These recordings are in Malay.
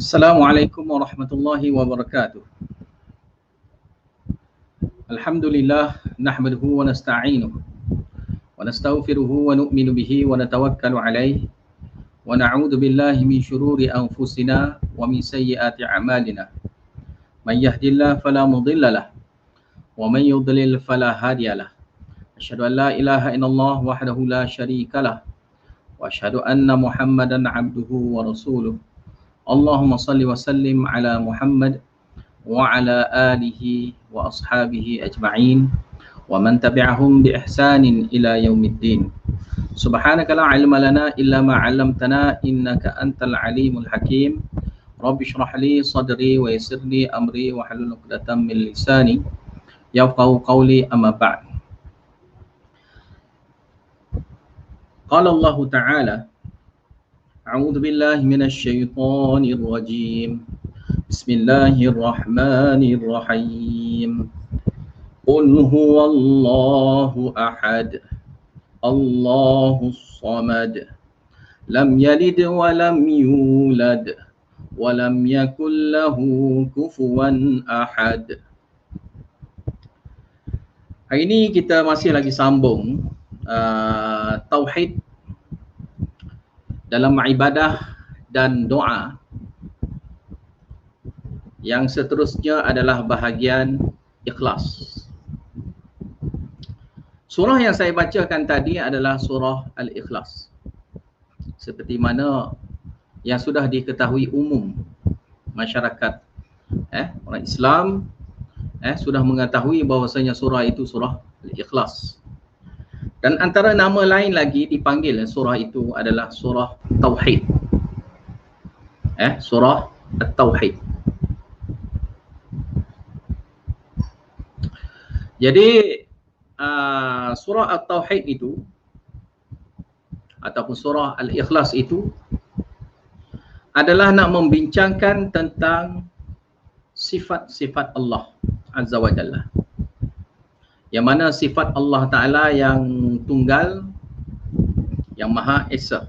Assalamualaikum warahmatullahi wabarakatuh. Alhamdulillah nahmaduhu wa nasta'inuhu wa nastaghfiruhu wa nu'minu bihi wa natawakkalu alaihi wa na'udzu billahi min syururi anfusina wa min sayyiati a'malina. May yahdihillahu fala mudilla lahu wa may yudlil fala hadiya lahu. Asyhadu an la ilaha illallah wahdahu la syarika lahu wa asyhadu anna Muhammadan 'abduhu wa rasuluh. Allahumma salli wa sallim ala Muhammad wa ala alihi wa ashabihi ajma'in wa man tabi'ahum bi ihsanin ila yaumiddin. Subhanaka la ilma lana illa ma 'allamtana innaka antal alimul hakim. Rabbi shrah li sadri wa yassir li amri wa hlul 'uqdatam min lisani yafqahu qawli, amma ba'd. Qala Allah Ta'ala, A'udzu billahi minasy syaithanir rajim. Bismillahirrahmanirrahim. Qul huwallahu ahad. Allahus samad. Lam yalid wa lam yulad wa lam yakul lahu kufuwan ahad. Hari ini kita masih lagi sambung tauhid dalam ibadah dan doa. Yang seterusnya adalah bahagian ikhlas. Surah yang saya bacakan tadi adalah surah Al-Ikhlas. Seperti mana yang sudah diketahui umum masyarakat orang Islam sudah mengetahui bahawasanya surah itu surah Al-Ikhlas. Dan antara nama lain lagi dipanggil surah itu adalah surah Tauhid. Surah At-Tauhid. Jadi surah At-Tauhid itu ataupun surah Al-Ikhlas itu adalah nak membincangkan tentang sifat-sifat Allah Azza wa Jalla. Yang mana sifat Allah Ta'ala yang tunggal, yang Maha Esa,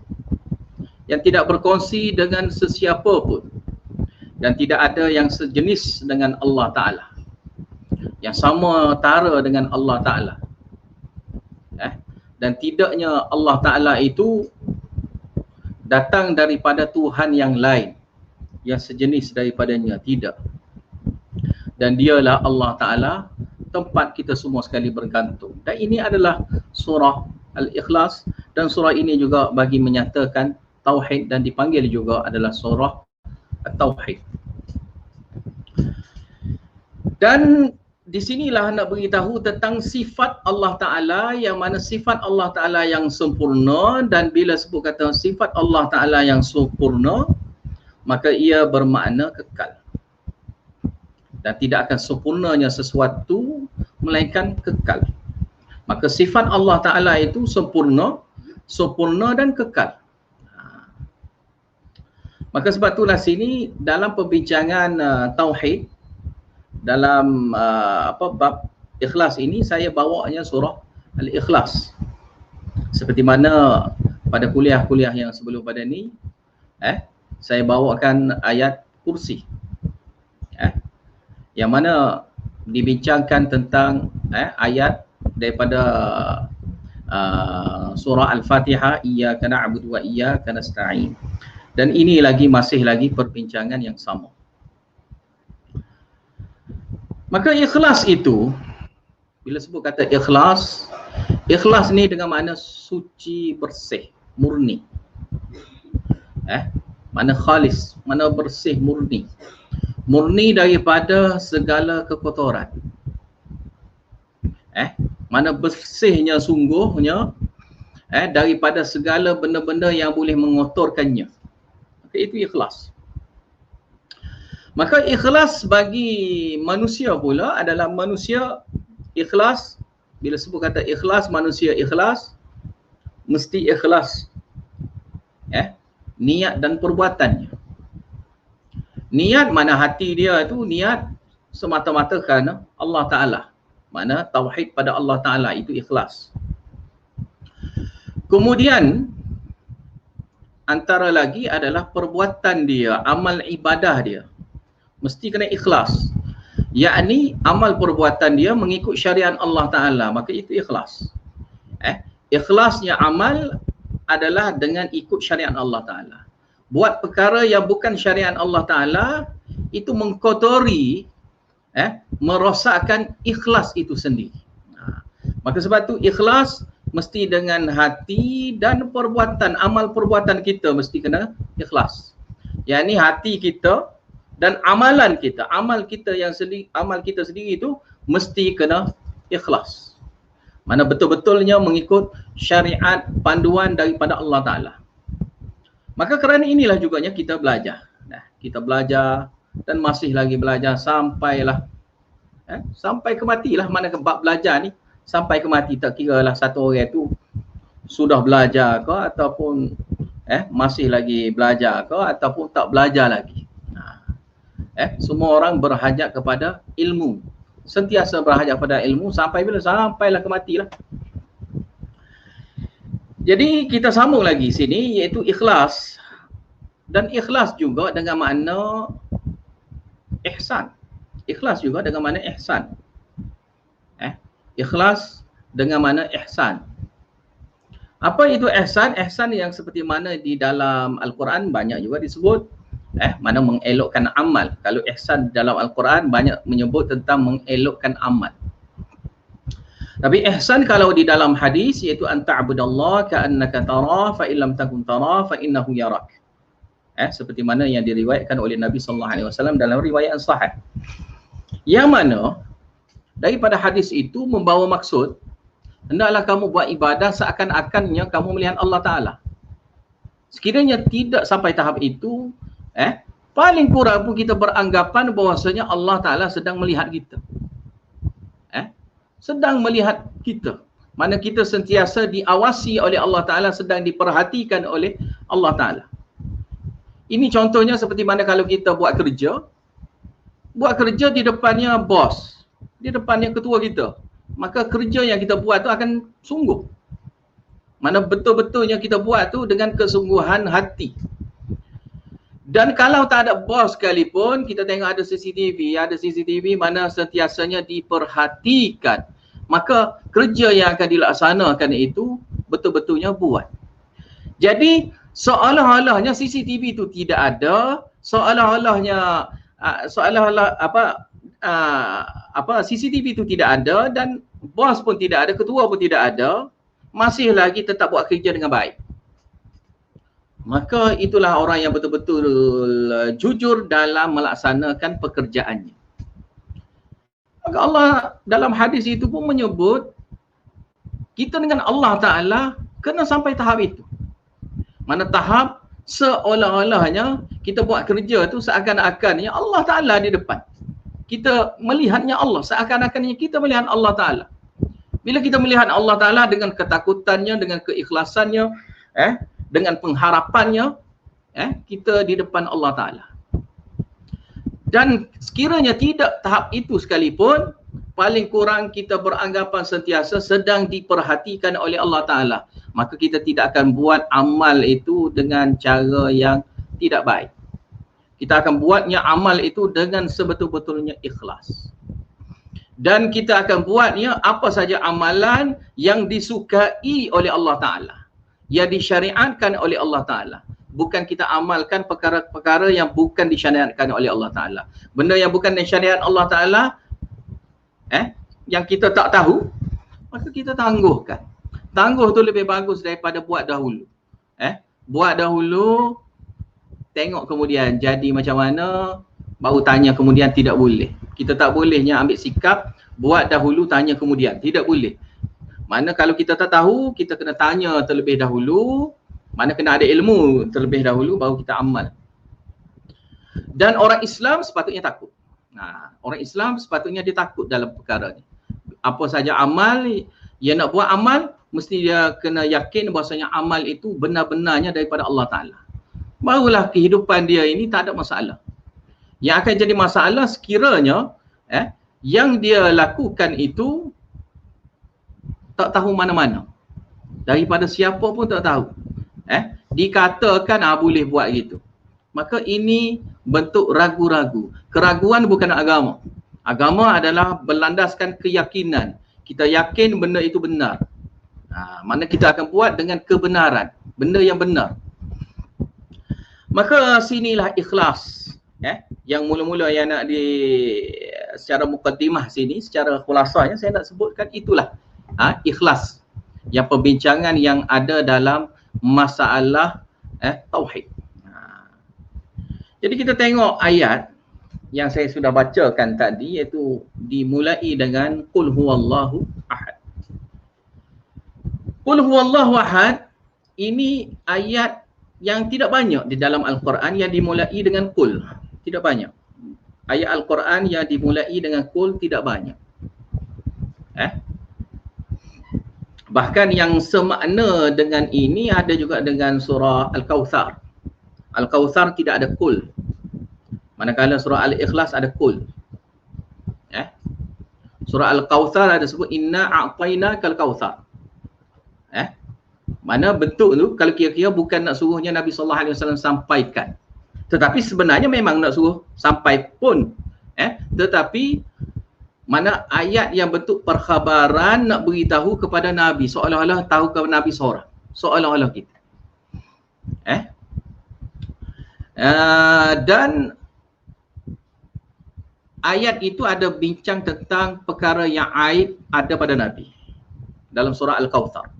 yang tidak berkongsi dengan sesiapa pun, dan tidak ada yang sejenis dengan Allah Ta'ala, yang sama tara dengan Allah Ta'ala. Dan tidaknya Allah Ta'ala itu datang daripada Tuhan yang lain, yang sejenis daripadanya, tidak. Dan dialah Allah Ta'ala, tempat kita semua sekali bergantung. Dan ini adalah surah Al-Ikhlas, dan surah ini juga bagi menyatakan Tauhid, dan dipanggil juga adalah surah At-Tauhid. Dan di sinilah nak beritahu tentang sifat Allah Ta'ala, yang mana sifat Allah Ta'ala yang sempurna. Dan bila sebut kata sifat Allah Ta'ala yang sempurna, maka ia bermakna kekal. Dan tidak akan sempurnanya sesuatu melainkan kekal. Maka sifat Allah Ta'ala itu sempurna dan kekal. Maka sebab itulah sini dalam perbincangan Tauhid, dalam bab Ikhlas ini, saya bawanya surah Al-Ikhlas. Seperti mana pada kuliah-kuliah yang sebelum pada ni, saya bawakan ayat kursi. Yang mana dibincangkan tentang ayat daripada surah Al-Fatihah, Iyyaka na'budu wa iyyaka nasta'in. Dan ini masih lagi perbincangan yang sama. Maka ikhlas itu, bila sebut kata ikhlas, ikhlas ni dengan makna suci, bersih, murni. Mana khalis, mana bersih, murni. Murni daripada segala kekotoran. Mana bersihnya sungguhnya daripada segala benda-benda yang boleh mengotorkannya. Maka itu ikhlas. Maka ikhlas bagi manusia pula adalah manusia ikhlas. Bila sebut kata ikhlas, manusia ikhlas, mesti ikhlas niat dan perbuatannya. Niat mana hati dia itu niat semata-mata kerana Allah Ta'ala. Mana tauhid pada Allah Ta'ala itu ikhlas. Kemudian antara lagi adalah perbuatan dia, amal ibadah dia mesti kena ikhlas. Yakni amal perbuatan dia mengikut syariat Allah Ta'ala, maka itu ikhlas. Ikhlasnya amal adalah dengan ikut syariat Allah Ta'ala. Buat perkara yang bukan syariat Allah Ta'ala, itu mengkotori, merosakkan ikhlas itu sendiri. Maka sebab tu ikhlas mesti dengan hati dan perbuatan, amal perbuatan kita mesti kena ikhlas. Yang ni hati kita dan amalan kita, amal kita sendiri itu mesti kena ikhlas. Mana betul-betulnya mengikut syariat panduan daripada Allah Ta'ala. Maka kerana inilah juganya kita belajar. Kita belajar dan masih lagi belajar sampailah sampai ke matilah. Mana bab belajar ni sampai ke mati, tak kira lah satu orang tu sudah belajar ke ataupun masih lagi belajar ke ataupun tak belajar lagi. Semua orang berhajat kepada ilmu, sentiasa berhajat kepada ilmu sampai bila? Sampailah ke matilah. Jadi kita sambung lagi sini, iaitu ikhlas. Dan ikhlas juga dengan makna ihsan. Ikhlas juga dengan makna ihsan. Ikhlas dengan makna ihsan. Apa itu ihsan? Ihsan yang seperti mana di dalam Al-Quran banyak juga disebut mana mengelokkan amal. Kalau ihsan dalam Al-Quran banyak menyebut tentang mengelokkan amal. Tapi ihsan kalau di dalam hadis iaitu anta'budallaha ka'annaka tarah fa illam takun tarah fa innahu yarak. Seperti mana yang diriwayatkan oleh Nabi sallallahu alaihi wasallam dalam riwayat sahih. Yang mana daripada hadis itu membawa maksud hendaklah kamu buat ibadah seakan-akannya kamu melihat Allah Ta'ala. Sekiranya tidak sampai tahap itu, paling kurang pun kita beranggapan bahawasanya Allah Ta'ala sedang melihat kita. Sedang melihat kita. Mana kita sentiasa diawasi oleh Allah Ta'ala, sedang diperhatikan oleh Allah Ta'ala. Ini contohnya seperti mana kalau kita buat kerja di depannya bos, di depannya ketua kita. Maka kerja yang kita buat tu akan sungguh. Mana betul-betulnya kita buat tu dengan kesungguhan hati. Dan kalau tak ada bos sekalipun, kita tengok ada CCTV mana sentiasanya diperhatikan. Maka kerja yang akan dilaksanakan itu betul-betulnya buat. Jadi seolah-olahnya CCTV itu tidak ada, seolah-olahnya CCTV itu tidak ada dan bos pun tidak ada, ketua pun tidak ada, masih lagi tetap buat kerja dengan baik. Maka itulah orang yang betul-betul jujur dalam melaksanakan pekerjaannya. Maka Allah dalam hadis itu pun menyebut kita dengan Allah Ta'ala kena sampai tahap itu. Mana tahap seolah-olahnya kita buat kerja tu seakan-akannya Allah Ta'ala di depan. Kita melihatnya Allah, seakan-akannya kita melihat Allah Ta'ala. Bila kita melihat Allah Ta'ala dengan ketakutannya, dengan keikhlasannya, dengan pengharapannya, kita di depan Allah Ta'ala. Dan sekiranya tidak tahap itu sekalipun, paling kurang kita beranggapan sentiasa sedang diperhatikan oleh Allah Ta'ala. Maka kita tidak akan buat amal itu dengan cara yang tidak baik. Kita akan buatnya amal itu dengan sebetul-betulnya ikhlas. Dan kita akan buatnya apa saja amalan yang disukai oleh Allah Ta'ala, yang disyariatkan oleh Allah Ta'ala. Bukan kita amalkan perkara-perkara yang bukan disyariatkan oleh Allah Ta'ala. Benda yang bukan disyariat Allah Ta'ala, yang kita tak tahu, maka kita tangguhkan. Tangguh tu lebih bagus daripada buat dahulu. Buat dahulu, tengok kemudian jadi macam mana, baru tanya kemudian tidak boleh. Kita tak bolehnya ambil sikap, buat dahulu, tanya kemudian. Tidak boleh. Mana kalau kita tak tahu, kita kena tanya terlebih dahulu. Mana kena ada ilmu terlebih dahulu, baru kita amal. Dan orang Islam sepatutnya takut. Orang Islam sepatutnya dia takut dalam perkara ni. Apa saja amal, dia nak buat amal, mesti dia kena yakin bahasanya amal itu benar-benarnya daripada Allah Ta'ala. Barulah kehidupan dia ini tak ada masalah. Yang akan jadi masalah sekiranya yang dia lakukan itu tak tahu mana-mana. Daripada siapa pun tak tahu. dikatakan boleh buat gitu, maka ini bentuk ragu-ragu. Keraguan bukan agama. Agama adalah berlandaskan keyakinan. Kita yakin benda itu benar. Mana kita akan buat dengan kebenaran, benda yang benar. Maka sinilah ikhlas. Yang mula-mula yang nak secara mukaddimah sini, secara khulasanya saya nak sebutkan itulah ikhlas. Yang perbincangan yang ada dalam masalah tauhid. Jadi kita tengok ayat yang saya sudah bacakan tadi, iaitu dimulai dengan qul huwallahu ahad. Qul huwallahu ahad ini ayat yang tidak banyak di dalam Al-Quran yang dimulai dengan qul. Tidak banyak. Ayat Al-Quran yang dimulai dengan qul tidak banyak. Bahkan yang semakna dengan ini ada juga dengan surah Al-Kawthar. Al-Kawthar tidak ada qul. Manakala surah Al-Ikhlas ada qul. Surah Al-Kawthar ada sebut inna a'tainakal kawthar. Mana bentuk tu kalau kira-kira bukan nak suruhnya Nabi sallallahu alaihi wasallam sampaikan. Tetapi sebenarnya memang nak suruh sampai pun. Tetapi mana ayat yang bentuk perkhabaran nak beritahu kepada Nabi, seolah-olah tahu kepada Nabi seorang. Seolah-olah kita. Dan ayat itu ada bincang tentang perkara yang aib ada pada Nabi dalam surah Al-Kawthar.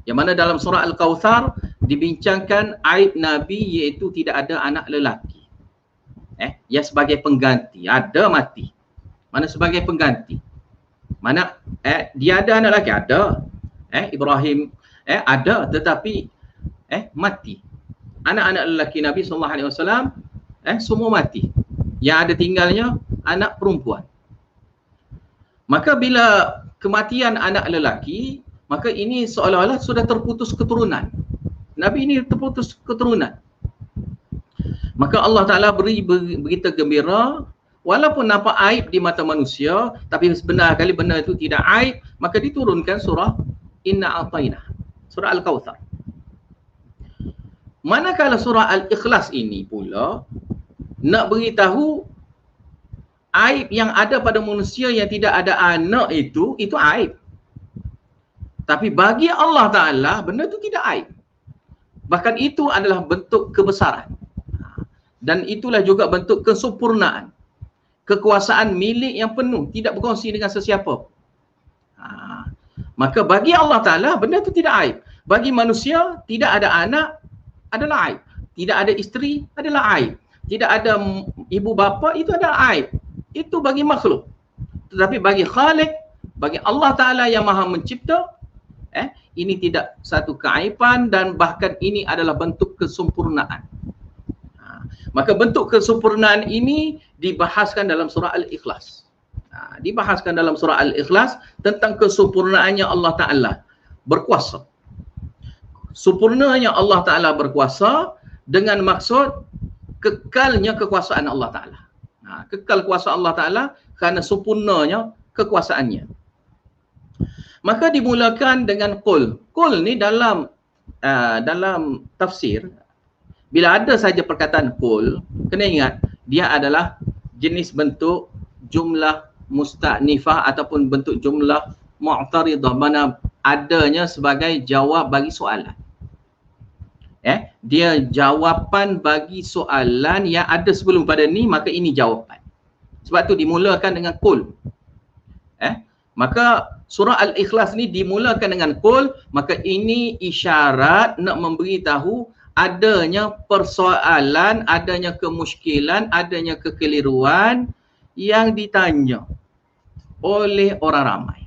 Yang mana dalam surah Al-Kawthar dibincangkan aib Nabi iaitu tidak ada anak lelaki. Ya sebagai pengganti, ada mati. Mana sebagai pengganti? Mana dia ada anak lelaki? Ada. Ibrahim ada, tetapi mati. Anak-anak lelaki Nabi SAW semua mati. Yang ada tinggalnya anak perempuan. Maka bila kematian anak lelaki, maka ini seolah-olah sudah terputus keturunan. Nabi ini terputus keturunan. Maka Allah Ta'ala beri berita gembira, walaupun nampak aib di mata manusia, tapi sebenarnya kali benda itu tidak aib, maka diturunkan surah Inna A'tainah, surah Al-Kawthar. Manakala surah Al-Ikhlas ini pula nak beritahu aib yang ada pada manusia yang tidak ada anak itu aib. Tapi bagi Allah Ta'ala, benda itu tidak aib. Bahkan itu adalah bentuk kebesaran. Dan itulah juga bentuk kesempurnaan. Kekuasaan milik yang penuh, tidak berkongsi dengan sesiapa. Maka bagi Allah Ta'ala, benda itu tidak aib. Bagi manusia, tidak ada anak adalah aib. Tidak ada isteri adalah aib. Tidak ada ibu bapa, itu adalah aib. Itu bagi makhluk. Tetapi bagi Khalik, bagi Allah Ta'ala yang maha mencipta, ini tidak satu keaiban dan bahkan ini adalah bentuk kesempurnaan. Maka bentuk kesempurnaan ini dibahaskan dalam surah Al-Ikhlas. Dibahaskan dalam surah Al-Ikhlas tentang kesempurnaannya Allah Ta'ala berkuasa. Sempurnanya Allah Ta'ala berkuasa dengan maksud kekalnya kekuasaan Allah Ta'ala. Kekal kuasa Allah Ta'ala kerana sempurnanya kekuasaannya. Maka dimulakan dengan qul. Qul ni dalam tafsir, bila ada saja perkataan qul, kena ingat dia adalah jenis bentuk jumlah musta'nifah ataupun bentuk jumlah mu'taridah, mana adanya sebagai jawab bagi soalan. Dia jawapan bagi soalan yang ada sebelum pada ni, maka ini jawapan. Sebab tu dimulakan dengan qul. Maka surah Al-Ikhlas ni dimulakan dengan qul, maka ini isyarat nak memberitahu adanya persoalan, adanya kemusykilan, adanya kekeliruan yang ditanya oleh orang ramai.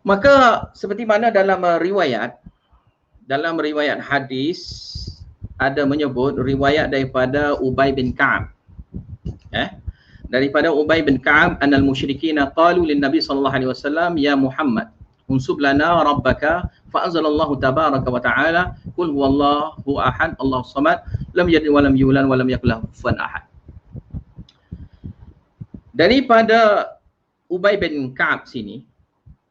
Maka seperti mana dalam riwayat hadis ada menyebut riwayat daripada Ubay bin Ka'ab. Daripada Ubay bin Ka'ab, annal musyrikina qalu lin Nabi sallallahu alaihi wasallam, ya Muhammad, unsub lana rabbaka, fa anzalallahu tabaraka wa ta'ala, qul huwallahu ahad, Allahus samad, lam yalid wa lam yulad wa lam yakul lahu kufuwan ahad. Daripada Ubay bin Ka'ab sini,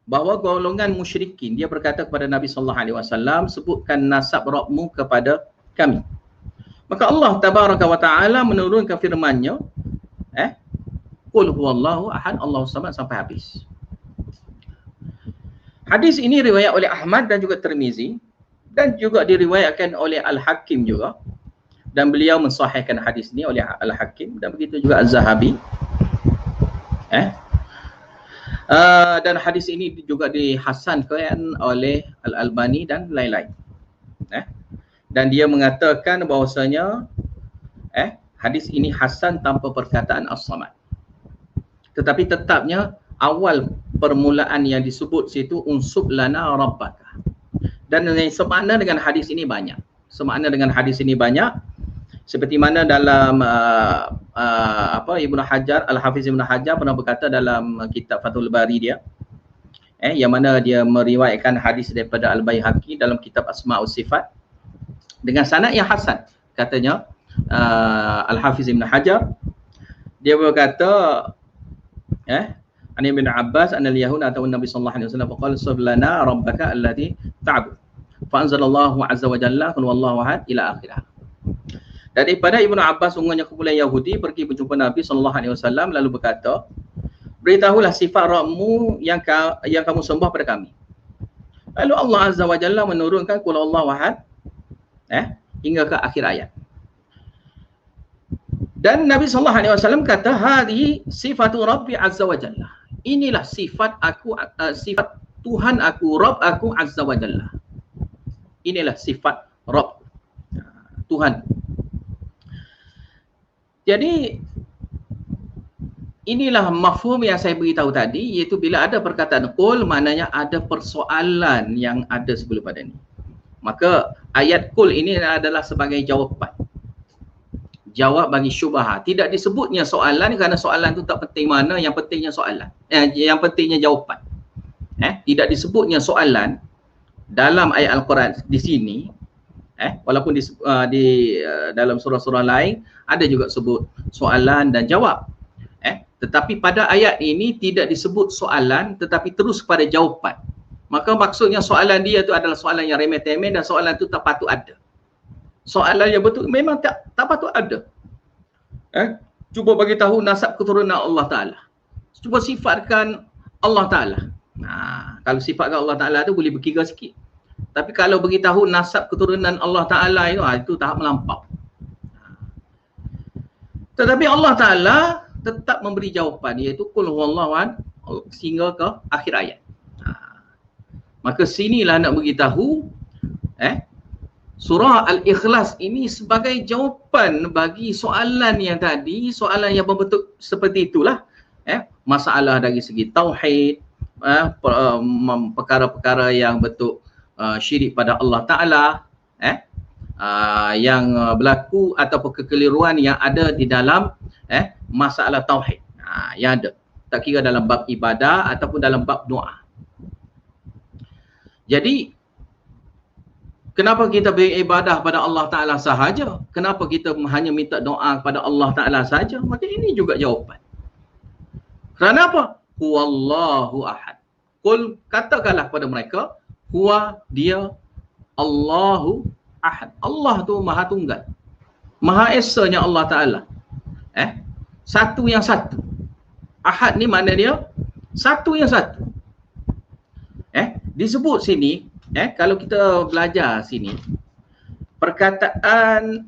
bahawa golongan musyrikin dia berkata kepada Nabi sallallahu alaihi wasallam, sebutkan nasab Rabbmu kepada kami. Maka Allah tabaraka wa taala menurunkan firman-Nya, qul huwallahu ahad, Allahus samad sampai habis. Hadis ini riwayat oleh Ahmad dan juga Tirmizi dan juga diriwayatkan oleh Al-Hakim juga, dan beliau mensahihkan hadis ini oleh Al-Hakim, dan begitu juga Az-Zahabi. Dan hadis ini juga dihasankan oleh Al-Albani dan lain-lain. Dan dia mengatakan bahawasanya hadis ini hasan tanpa perkataan As-Samad. Tetapi tetapnya awal permulaan yang disebut situ unsub lana rabbaka. Dan semakna dengan hadis ini banyak. Semakna dengan hadis ini banyak. Seperti mana dalam Ibnu Hajar, Al-Hafiz Ibnu Hajar pernah berkata dalam kitab Fathul Bari dia, yang mana dia meriwayatkan hadis daripada Al-Baihaqi dalam kitab Asma'us Sifat dengan sanad yang hasan. Katanya Al-Hafiz Ibnu Hajar, dia berkata Ani bin Abbas anna al-yahud atau Nabi sallallahu alaihi wasallam faqala sublana rabbaka alladhi ta'bud fa anzalallahu azza wa jalla qul wallahu ahad ila akhirah. Daripada Ibnu Abbas, sungguhnya kumpulan Yahudi pergi berjumpa Nabi sallallahu alaihi wasallam lalu berkata, beritahulah sifat Rabbmu yang kamu sembah pada kami. Lalu Allah azza wa jalla menurunkan qul wallahu ahad hingga ke akhir ayat. Dan Nabi sallallahu alaihi wasallam kata, hadhi sifatu Rabbi azza wa jalla. Inilah sifat aku, sifat Tuhan aku, Rabb aku azza wa jalla. Inilah sifat Rabb, Tuhan. Jadi inilah mafhum yang saya beritahu tadi, iaitu bila ada perkataan qul, maknanya ada persoalan yang ada sebelum pada ini. Maka ayat qul ini adalah sebagai jawapan. Jawab bagi syubhat. Tidak disebutnya soalan kerana soalan itu tak penting mana, yang pentingnya soalan. Yang pentingnya jawapan. Tidak disebutnya soalan dalam ayat Al-Quran di sini. Walaupun di dalam surah-surah lain ada juga sebut soalan dan jawab. Tetapi pada ayat ini tidak disebut soalan tetapi terus kepada jawapan. Maka maksudnya soalan dia itu adalah soalan yang remeh-temeh dan soalan itu tak patut ada. Soalan yang betul memang tak patut ada. Cuba bagi tahu nasab keturunan Allah Ta'ala. Cuba sifatkan Allah Ta'ala. Kalau sifatkan Allah Ta'ala itu boleh berkira sikit. Tapi kalau beritahu nasab keturunan Allah Ta'ala itu tahap melampau. Tetapi Allah Ta'ala tetap memberi jawapan, iaitu qul huwallahu ahad sehingga ke akhir ayat. Maka sinilah nak beritahu surah Al-Ikhlas ini sebagai jawapan bagi soalan yang tadi, soalan yang berbentuk seperti itulah. Masalah dari segi tauhid, perkara-perkara yang bentuk syirik pada Allah Ta'ala, yang berlaku ataupun kekeliruan yang ada di dalam masalah tauhid yang ada, tak kira dalam bab ibadah ataupun dalam bab doa. Jadi kenapa kita beribadah pada Allah Ta'ala sahaja? Kenapa kita hanya minta doa kepada Allah Ta'ala sahaja? Maka ini juga jawapan. Kerana apa? Huwallahu ahad. Qul, katakanlah kepada mereka, huwa, dia, Allahu ahad. Allah tu maha tunggal, maha esanya Allah Ta'ala. Satu yang satu. Ahad ni makna dia satu yang satu. Disebut sini, kalau kita belajar sini, perkataan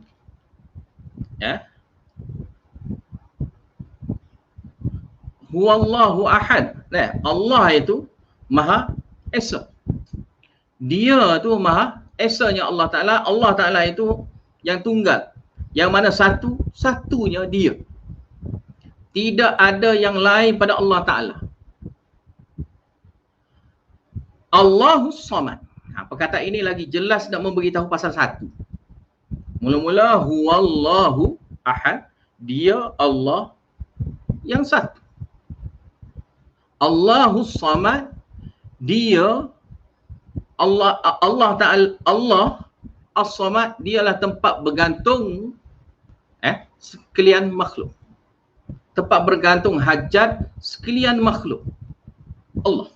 huwallahu ahad. Allah itu maha esa. Dia tu maha esanya Allah Ta'ala. Allah Ta'ala itu yang tunggal, yang mana satu-satunya dia. Tidak ada yang lain pada Allah Ta'ala. Allahus samad. Perkataan ini lagi jelas nak memberitahu pasal satu. Mula-mula huwallahu ahad, dia Allah yang satu. Allahus samad, dia Allah Ta'ala, Allah as-samad, dialah tempat bergantung sekalian makhluk. Tempat bergantung hajat sekalian makhluk. Allah.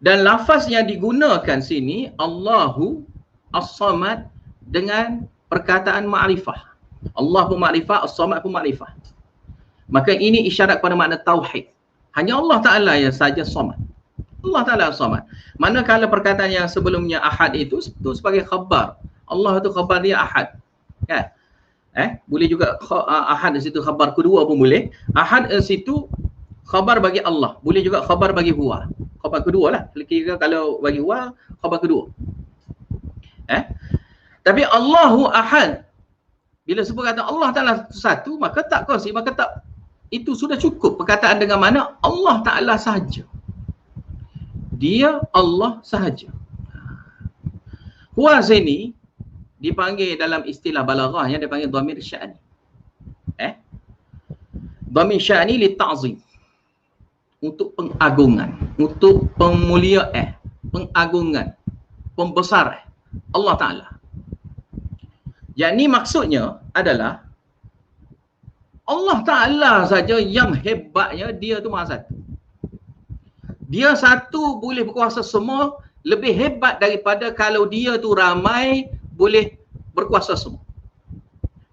Dan lafaz yang digunakan sini Allahu As-Samad dengan perkataan ma'rifah. Allah pun ma'rifah, As-Samad pun ma'rifah. Maka ini isyarat pada makna tauhid. Hanya Allah Ta'ala yang saja Samad. Allah Ta'ala As-Samad. Manakala perkataan yang sebelumnya Ahad itu sebagai khabar. Allah itu khabar dia Ahad. Kan? Boleh juga Ahad di situ khabar kedua pun boleh. Ahad di situ khabar bagi Allah. Boleh juga khabar bagi Huwa. Khabar kedua lah. Kira kalau bagi Huwa, khabar kedua. Tapi Allahu Ahad. Bila sebut kata Allah Ta'ala satu, maka tak kongsi, maka tak. Itu sudah cukup perkataan dengan mana Allah Ta'ala sahaja. Dia Allah sahaja. Huwa sini dipanggil dalam istilah balaghahnya dipanggil dhamir sya'ni. Dhamir sya'ni li ta'zim. Untuk pengagungan, untuk pemuliaan, pengagungan, pembesar Allah Ta'ala. Yang ni maksudnya adalah Allah Ta'ala saja yang hebatnya, dia tu maha satu. Dia satu boleh berkuasa semua, lebih hebat daripada kalau dia tu ramai boleh berkuasa semua.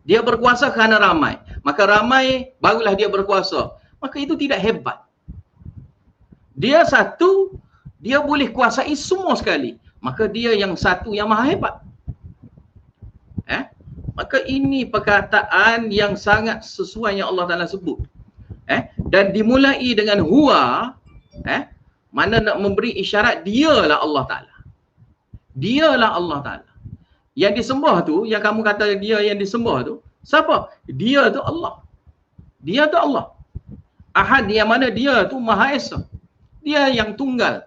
Dia berkuasa kerana ramai. Maka ramai barulah dia berkuasa. Maka itu tidak hebat. Dia satu, dia boleh kuasai semua sekali. Maka dia yang satu yang maha hebat. Maka ini perkataan yang sangat sesuai yang Allah Ta'ala sebut. Dan dimulai dengan huwa, mana nak memberi isyarat dialah Allah Ta'ala. Dialah Allah Ta'ala. Yang disembah tu, yang kamu kata dia yang disembah tu, siapa? Dia tu Allah. Dia tu Allah. Ahad yang mana dia tu Maha Esa. Dia yang tunggal.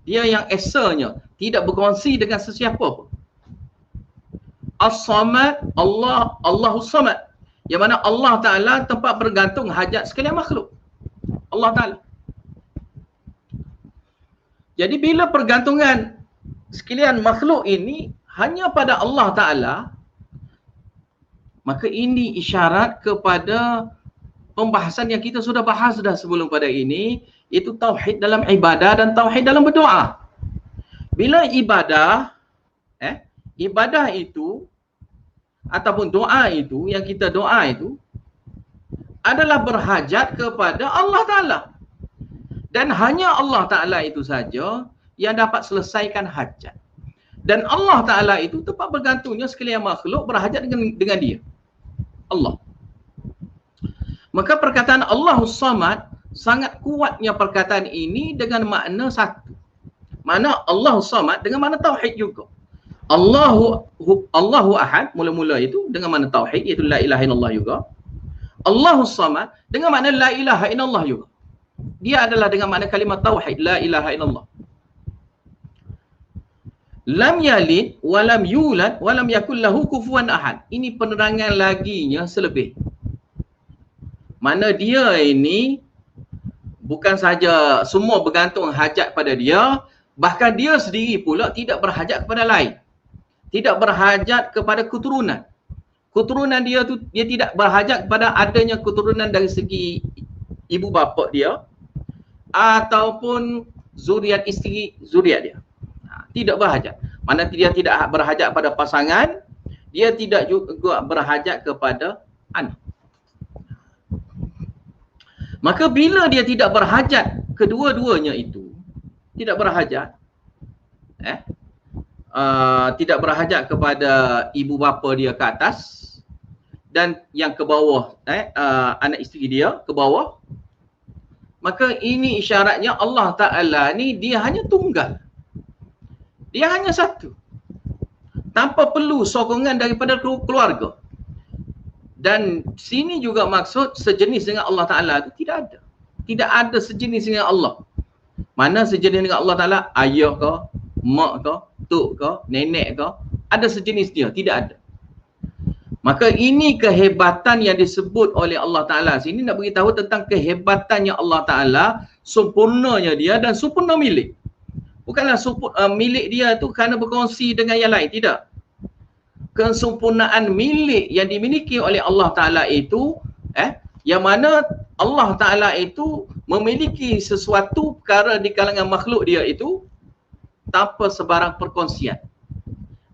Dia yang esanya. Tidak berkongsi dengan sesiapa pun. As-Samad, Allah, Allahus Samad. Yang mana Allah Ta'ala tempat bergantung hajat sekalian makhluk. Allah Ta'ala. Jadi bila pergantungan sekalian makhluk ini hanya pada Allah Ta'ala, maka ini isyarat kepada pembahasan yang kita sudah bahas dah sebelum pada ini, itu tauhid dalam ibadah dan tauhid dalam berdoa. Bila ibadah, ibadah itu ataupun doa itu, yang kita doa itu adalah berhajat kepada Allah Ta'ala. Dan hanya Allah Ta'ala itu saja yang dapat selesaikan hajat. Dan Allah Ta'ala itu tempat bergantungnya sekalian makhluk berhajat dengan dia. Allah. Maka perkataan Allahus Samad, sangat kuatnya perkataan ini dengan makna satu. Mana Allahus Samad dengan makna tauhid juga. Allahu Ahad, mula-mula itu dengan makna tauhid, iaitu la ilaha illallah juga. Allahus Samad dengan makna la ilaha illallah juga. Dia adalah dengan makna kalimat tauhid, la ilaha illallah. Lam yalid wa lam yulad wa lam yakul lahu kufuwan ahad. Ini penerangan laginya selebih. Mana dia ini bukan saja semua bergantung hajat pada dia, bahkan dia sendiri pula tidak berhajat kepada lain. Tidak berhajat kepada keturunan. Keturunan dia tu, dia tidak berhajat kepada adanya keturunan dari segi ibu bapa dia ataupun zuriat isteri zuriat dia. Tidak berhajat. Mana dia tidak berhajat pada pasangan, dia tidak juga berhajat kepada anak. Maka bila dia tidak berhajat, kedua-duanya itu tidak berhajat, tidak berhajat kepada ibu bapa dia ke atas dan yang ke bawah, anak isteri dia ke bawah, maka ini isyaratnya Allah Ta'ala ni dia hanya tunggal. Dia hanya satu. Tanpa perlu sokongan daripada keluarga. Dan sini juga maksud sejenis dengan Allah Ta'ala itu tidak ada. Tidak ada sejenis dengan Allah. Mana sejenis dengan Allah Ta'ala? Ayah ke, mak ke, tok ke, nenek ke? Ada sejenis dia? Tidak ada. Maka ini kehebatan yang disebut oleh Allah Ta'ala. Sini nak beritahu tentang kehebatannya Allah Ta'ala, sempurnanya dia dan sempurna milik. Bukanlah milik dia tu kerana berkongsi dengan yang lain. Tidak. Kesempurnaan milik yang dimiliki oleh Allah Ta'ala itu, yang mana Allah Ta'ala itu memiliki sesuatu perkara di kalangan makhluk dia itu, tanpa sebarang perkongsian.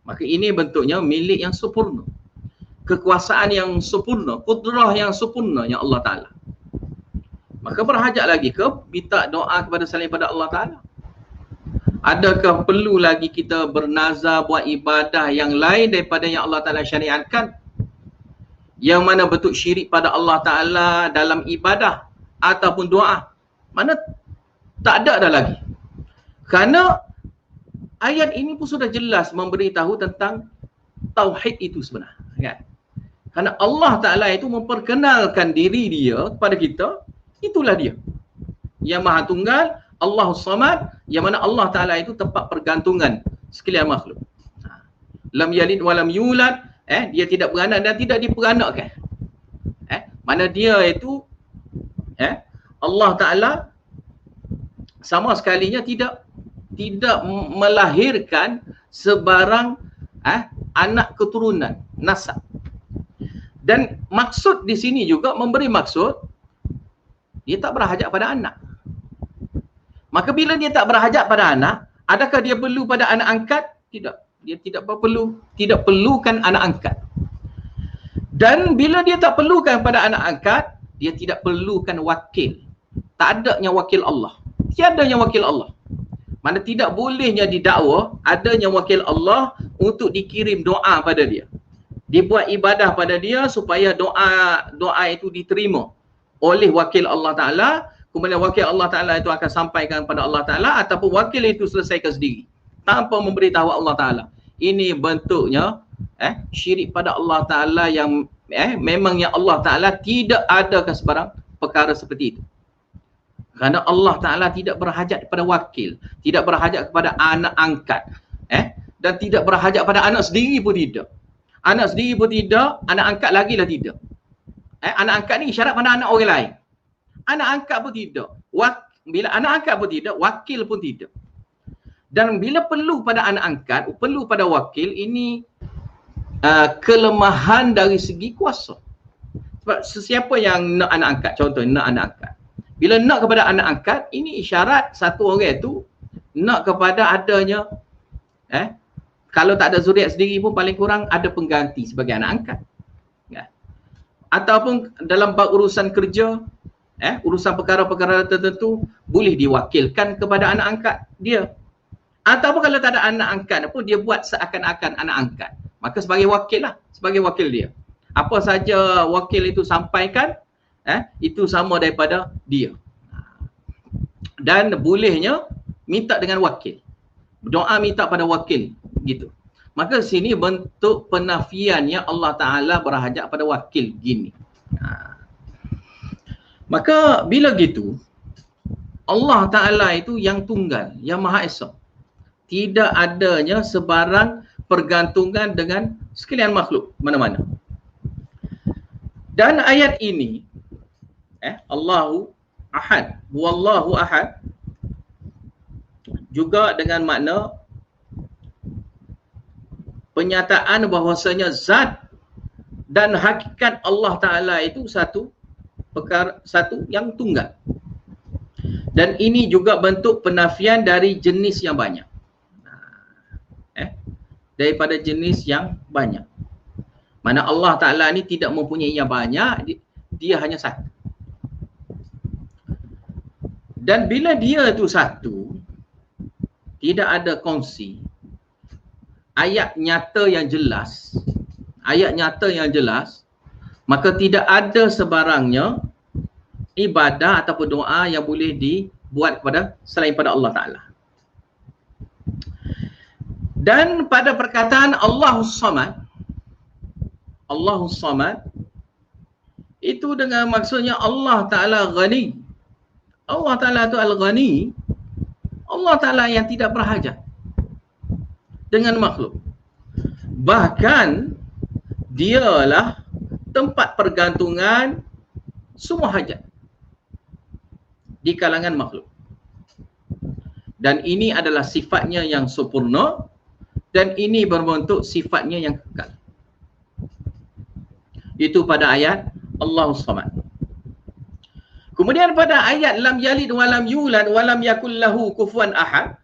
Maka ini bentuknya milik yang sempurna, kekuasaan yang sempurna, kudrah yang sempurna yang Allah Ta'ala. Maka berhajat lagi ke minta doa kepada selain pada Allah Ta'ala? Adakah perlu lagi kita bernazar buat ibadah yang lain daripada yang Allah Ta'ala syariatkan? Yang mana bentuk syirik pada Allah Ta'ala dalam ibadah ataupun doa? Mana tak ada dah lagi. Kerana ayat ini pun sudah jelas memberitahu tentang tauhid itu sebenarnya, kan? Kerana Allah Ta'ala itu memperkenalkan diri dia kepada kita, itulah dia yang Maha Tunggal, Allahus Samad, yang mana Allah Ta'ala itu tempat pergantungan sekalian makhluk. Lam yalid walam yulad, dia tidak beranak dan tidak diperanakkan. Mana dia itu Allah Ta'ala sama sekalinya tidak melahirkan sebarang anak keturunan, nasab. Dan maksud di sini juga memberi maksud dia tak berhajat pada anak. Maka bila dia tak berhajat pada anak, adakah dia perlu pada anak angkat? Tidak. Dia tidak perlukan anak angkat. Dan bila dia tak perlukan pada anak angkat, dia tidak perlukan wakil. Tak adanya wakil Allah. Tiadanya wakil Allah. Mana tidak bolehnya didakwa adanya wakil Allah untuk dikirim doa pada dia. Dibuat ibadah pada dia supaya doa itu diterima oleh wakil Allah Ta'ala. Kemudian wakil Allah Ta'ala itu akan sampaikan pada Allah Ta'ala, ataupun wakil itu selesaikan sendiri tanpa memberitahu Allah Ta'ala. Ini bentuknya syirik pada Allah Ta'ala yang memangnya Allah Ta'ala tidak ada sebarang perkara seperti itu. Kerana Allah Ta'ala tidak berhajat kepada wakil, tidak berhajat kepada anak angkat, dan tidak berhajat pada anak sendiri pun tidak. Anak sendiri pun tidak, anak angkat lagi lah tidak. Anak angkat ni isyarat pada anak orang lain. Anak angkat pun tidak. Bila anak angkat pun tidak, wakil pun tidak. Dan bila perlu pada anak angkat, perlu pada wakil, ini kelemahan dari segi kuasa. Sebab sesiapa yang nak anak angkat, contohnya nak anak angkat. Bila nak kepada anak angkat, ini isyarat satu orang itu nak kepada adanya, kalau tak ada zuriat sendiri pun paling kurang ada pengganti sebagai anak angkat. Ataupun dalam bab urusan kerja, urusan perkara-perkara tertentu boleh diwakilkan kepada anak angkat dia. Ataupun kalau tak ada anak angkat pun dia buat seakan-akan anak angkat. Maka sebagai wakil lah, sebagai wakil dia. Apa saja wakil itu sampaikan, itu sama daripada dia. Dan bolehnya minta dengan wakil. Doa minta pada wakil, gitu. Maka sini bentuk penafiannya Allah Ta'ala berhajat pada wakil gini. Maka bila gitu, Allah Ta'ala itu yang tunggal, yang Maha Esa. Tidak adanya sebarang pergantungan dengan sekalian makhluk mana-mana. Dan ayat ini, Allahu Ahad, Wallahu Ahad, juga dengan makna penyataan bahawasanya zat dan hakikat Allah Ta'ala itu satu yang tunggal. Dan ini juga bentuk penafian dari jenis yang banyak. Daripada jenis yang banyak. Mana Allah Ta'ala ni tidak mempunyai yang banyak, dia hanya satu. Dan bila dia itu satu, tidak ada kongsi, ayat nyata yang jelas, maka tidak ada sebarangnya ibadah ataupun doa yang boleh dibuat kepada selain pada Allah Ta'ala. Dan pada perkataan Allahus Samad itu dengan maksudnya Allah Ta'ala Ghani. Allah Ta'ala itu Al-Ghani, Allah Ta'ala yang tidak berhajat dengan makhluk. Bahkan dialah tempat pergantungan semua hajat di kalangan makhluk. Dan ini adalah sifatnya yang sempurna, dan ini berbentuk sifatnya yang kekal. Itu pada ayat Allahus Samad. Kemudian pada ayat lam yalid walam yulad walam yakul lahu kufuwan ahad,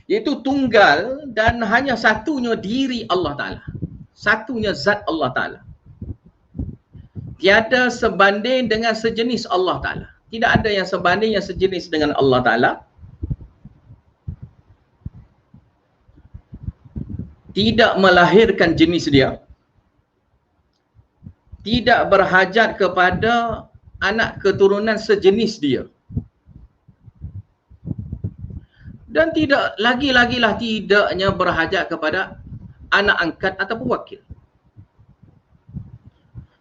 Iaitu tunggal dan hanya satunya diri Allah Ta'ala. Satunya zat Allah Ta'ala. Tiada sebanding dengan sejenis Allah Ta'ala. Tidak ada yang sebanding yang sejenis dengan Allah Ta'ala. Tidak melahirkan jenis dia. Tidak berhajat kepada anak keturunan sejenis dia. Dan tidak lagi-lagilah tidaknya berhajat kepada anak angkat atau wakil.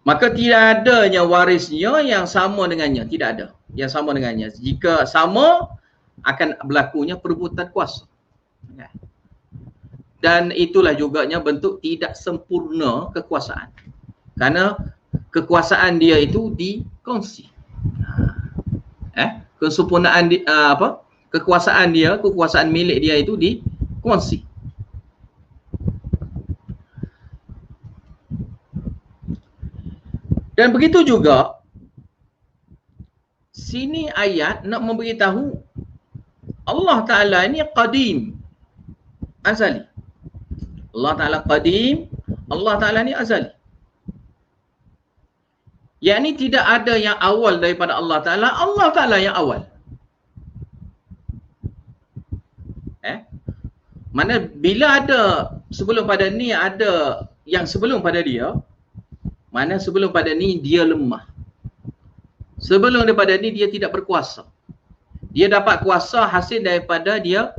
Maka tidak adanya warisnya yang sama dengannya. Tidak ada yang sama dengannya. Jika sama, akan berlakunya perebutan kuasa. Dan itulah juganya bentuk tidak sempurna kekuasaan. Kerana kekuasaan dia itu dikongsi. Kesempurnaan kekuasaan dia, kekuasaan milik dia itu dikongsi. Dan begitu juga sini ayat nak memberitahu Allah Ta'ala ni qadim, azali. Allah Ta'ala qadim, Allah Ta'ala ni azali. Yang ni tidak ada yang awal daripada Allah Ta'ala, Allah Ta'ala yang awal. Mana bila ada sebelum pada ni ada yang sebelum pada dia, mana sebelum pada ni dia lemah. Sebelum daripada ni dia tidak berkuasa. Dia dapat kuasa hasil daripada dia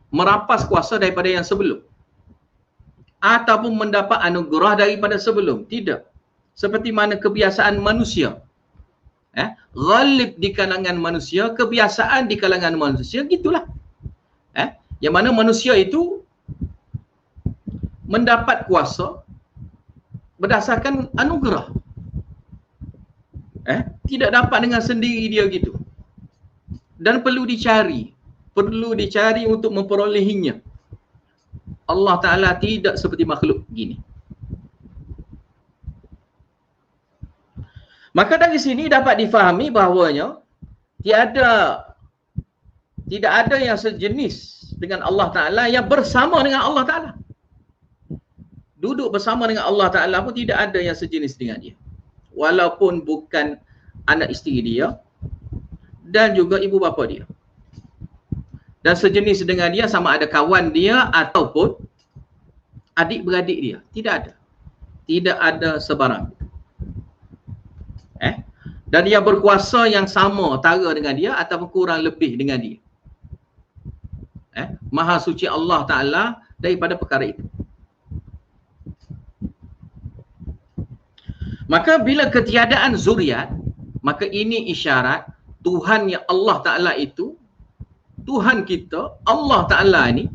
merampas kuasa daripada yang sebelum. Ataupun mendapat anugerah daripada sebelum. Tidak. Seperti mana kebiasaan manusia. Ghalib di kalangan manusia, kebiasaan di kalangan manusia, gitulah. Yang mana manusia itu mendapat kuasa berdasarkan anugerah. Tidak dapat dengan sendiri dia gitu. Dan perlu dicari untuk memperolehinya. Allah Ta'ala tidak seperti makhluk gini. Maka dari sini dapat difahami bahawanya tidak ada yang sejenis dengan Allah Ta'ala yang bersama dengan Allah Ta'ala. Duduk bersama dengan Allah Ta'ala pun tidak ada yang sejenis dengan dia. Walaupun bukan anak isteri dia dan juga ibu bapa dia. Dan sejenis dengan dia sama ada kawan dia ataupun adik-beradik dia. Tidak ada. Tidak ada sebarang. Dan dia berkuasa yang sama tara dengan dia ataupun kurang lebih dengan dia. Maha suci Allah Ta'ala daripada perkara itu. Maka bila ketiadaan zuriat, maka ini isyarat Tuhan yang Allah Ta'ala itu, Tuhan kita, Allah Ta'ala ni,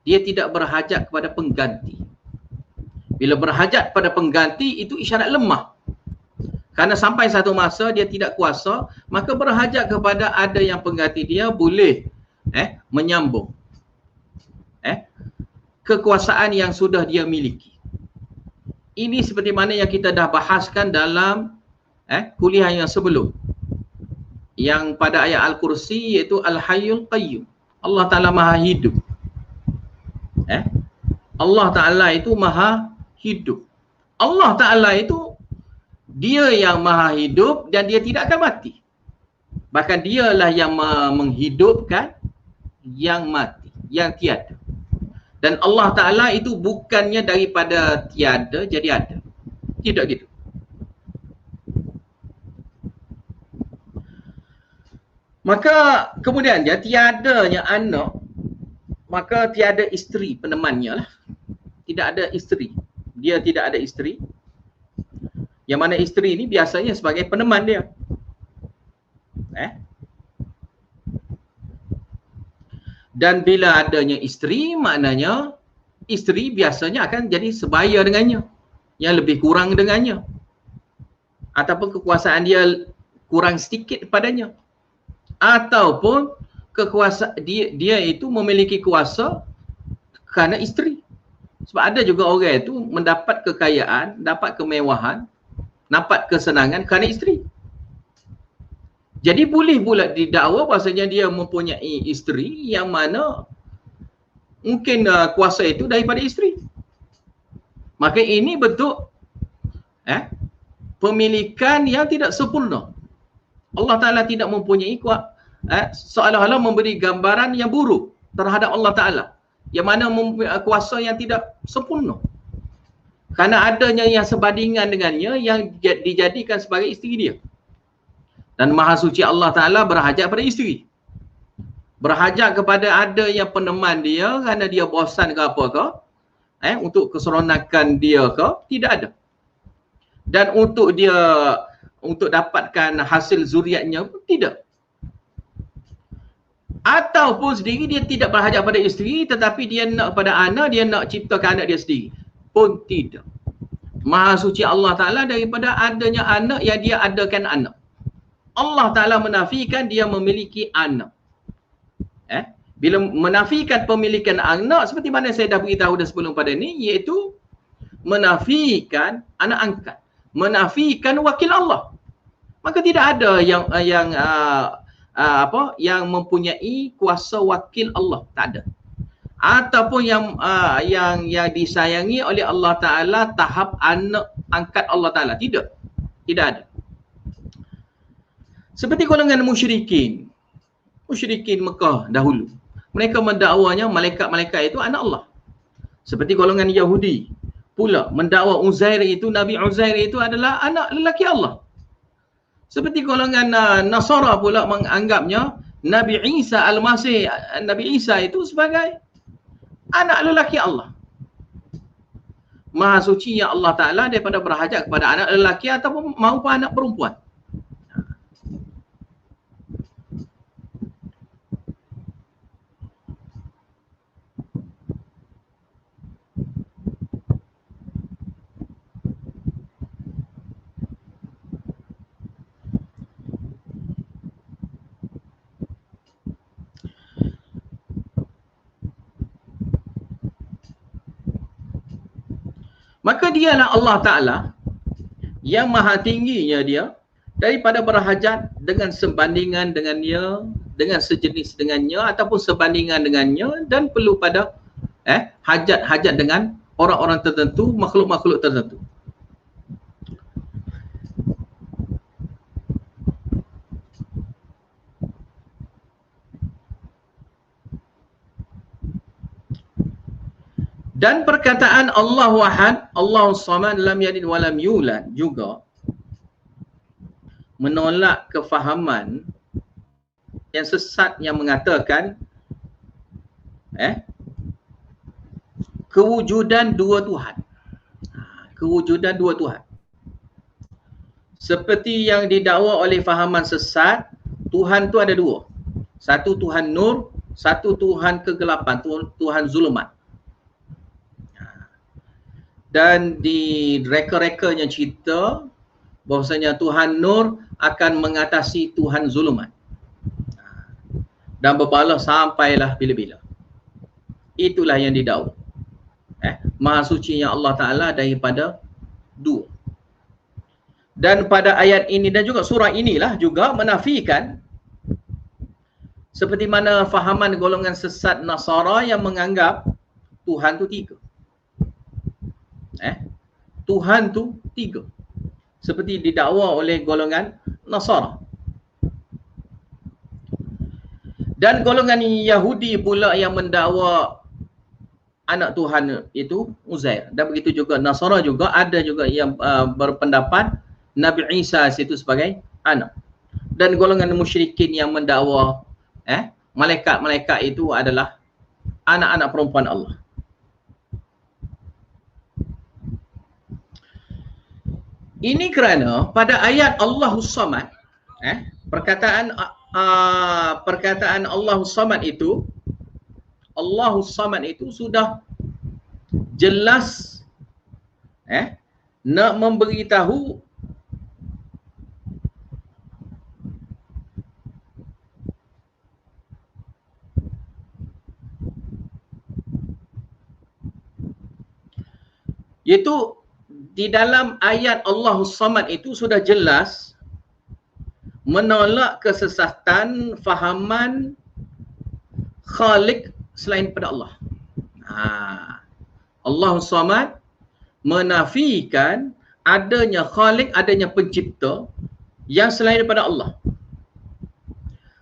dia tidak berhajat kepada pengganti. Bila berhajat pada pengganti, itu isyarat lemah. Kerana sampai satu masa dia tidak kuasa, maka berhajat kepada ada yang pengganti dia boleh menyambung kekuasaan yang sudah dia miliki. Ini seperti mana yang kita dah bahaskan dalam kuliah yang sebelum. Yang pada ayat Al-Kursi iaitu Al-Hayyul Qayyum. Allah Ta'ala Maha Hidup. Allah Ta'ala itu Maha Hidup. Allah Ta'ala itu dia yang Maha Hidup dan dia tidak akan mati. Bahkan dialah yang menghidupkan yang mati, yang tiada. Dan Allah Ta'ala itu bukannya daripada tiada jadi ada. Tidak gitu. Maka kemudian dia tiadanya anak, maka tiada isteri penemannya lah. Tidak ada isteri. Dia tidak ada isteri. Yang mana isteri ni biasanya sebagai peneman dia. Dan bila adanya isteri, maknanya isteri biasanya akan jadi sebaya dengannya, yang lebih kurang dengannya, ataupun kekuasaan dia kurang sedikit padanya, ataupun kekuasaan dia itu memiliki kuasa kerana isteri. Sebab ada juga orang itu mendapat kekayaan, dapat kemewahan, dapat kesenangan kerana isteri. Jadi boleh pula didakwa bahasanya dia mempunyai isteri yang mana mungkin kuasa itu daripada isteri. Maka ini bentuk pemilikan yang tidak sempurna. Allah Ta'ala tidak mempunyai seolah-olah memberi gambaran yang buruk terhadap Allah Ta'ala, yang mana kuasa yang tidak sempurna. Kerana adanya yang sebandingan dengannya yang dijadikan sebagai isteri dia. Dan Maha Suci Allah Ta'ala berhajat pada isteri. Berhajat kepada ada yang peneman dia kerana dia bosan ke apa ke, untuk keseronakan dia ke, tidak ada. Dan untuk dia, untuk dapatkan hasil zuriatnya pun tidak. Ataupun sendiri dia tidak berhajat pada isteri, tetapi dia nak pada anak, dia nak ciptakan anak dia sendiri pun tidak. Maha Suci Allah Ta'ala daripada adanya anak yang dia adakan anak. Allah Ta'ala menafikan dia memiliki anak. Bila menafikan pemilikan anak, seperti mana saya dah beritahu dah sebelum pada ni, iaitu menafikan anak angkat, menafikan wakil Allah. Maka tidak ada yang mempunyai kuasa wakil Allah, tak ada. Ataupun yang disayangi oleh Allah Ta'ala tahap anak angkat Allah Ta'ala, tidak ada. Seperti golongan musyrikin Mekah dahulu, mereka mendakwanya malaikat-malaikat itu anak Allah. Seperti golongan Yahudi pula mendakwa Uzair itu, Nabi Uzair itu adalah anak lelaki Allah. Seperti golongan Nasara pula menganggapnya Nabi Isa Al-Masih, Nabi Isa itu sebagai anak lelaki Allah. Maha suci ya Allah Ta'ala daripada berhajat kepada anak lelaki ataupun maupun anak perempuan. Maka dialah Allah Ta'ala yang maha tingginya dia daripada berhajat dengan sebandingan dengannya, dengan sejenis dengannya ataupun sebandingan dengannya, dan perlu pada hajat-hajat dengan orang-orang tertentu, makhluk-makhluk tertentu. Dan perkataan Allahu Ahad, Allahu Samad, lam yalid wa lam yulad juga menolak kefahaman yang sesat yang mengatakan kewujudan dua Tuhan. Kewujudan dua Tuhan. Seperti yang didakwa oleh fahaman sesat, Tuhan tu ada dua. Satu Tuhan Nur, satu Tuhan kegelapan, Tuhan zulumat. Dan di reka-rekanya cerita bahawasanya Tuhan Nur akan mengatasi Tuhan zulumat. Dan berbalas sampailah bila-bila. Itulah yang didakwa. Maha sucinya Allah Ta'ala daripada dua. Dan pada ayat ini dan juga surah inilah juga menafikan seperti mana fahaman golongan sesat Nasara yang menganggap Tuhan tu tiga. Tuhan tu tiga. Seperti didakwa oleh golongan Nasara. Dan golongan Yahudi pula yang mendakwa anak Tuhan itu Uzair. Dan begitu juga Nasara juga ada juga yang berpendapat Nabi Isa itu sebagai anak. Dan golongan musyrikin yang mendakwa malaikat-malaikat itu adalah anak-anak perempuan Allah. Ini kerana pada ayat Allahus Samad, perkataan Allahus Samad itu, Allahus Samad itu sudah jelas nak memberitahu iaitu di dalam ayat Allahus Samad itu sudah jelas menolak kesesatan fahaman Khalik selain pada Allah. Allah Samad menafikan adanya Khalik, adanya pencipta yang selain daripada Allah.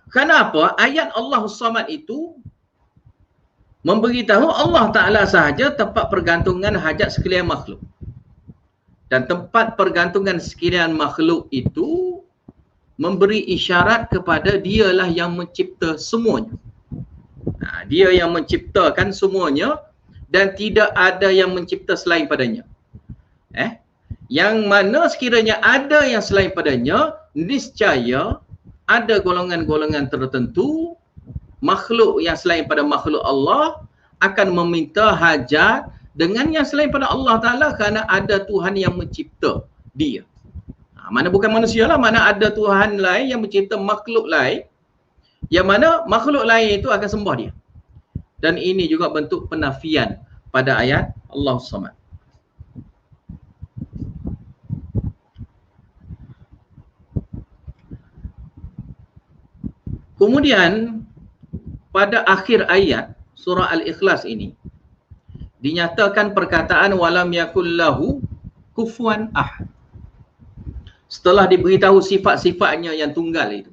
Kenapa? Ayat Allah Samad itu memberitahu Allah Ta'ala sahaja tempat pergantungan hajat sekalian makhluk. Dan tempat pergantungan sekalian makhluk itu memberi isyarat kepada dialah yang mencipta semuanya. Dia yang menciptakan semuanya dan tidak ada yang mencipta selain padanya. Yang mana sekiranya ada yang selain padanya, niscaya ada golongan-golongan tertentu makhluk yang selain pada makhluk Allah akan meminta hajat dengan yang selain pada Allah Ta'ala kerana ada Tuhan yang mencipta dia. Mana bukan manusia lah, mana ada Tuhan lain yang mencipta makhluk lain yang mana makhluk lain itu akan sembah dia. Dan ini juga bentuk penafian pada ayat Allah Samad. Kemudian pada akhir ayat surah Al-Ikhlas ini dinyatakan perkataan walam yakul lahu kufuwan ahad. Setelah diberitahu sifat-sifatnya yang tunggal itu,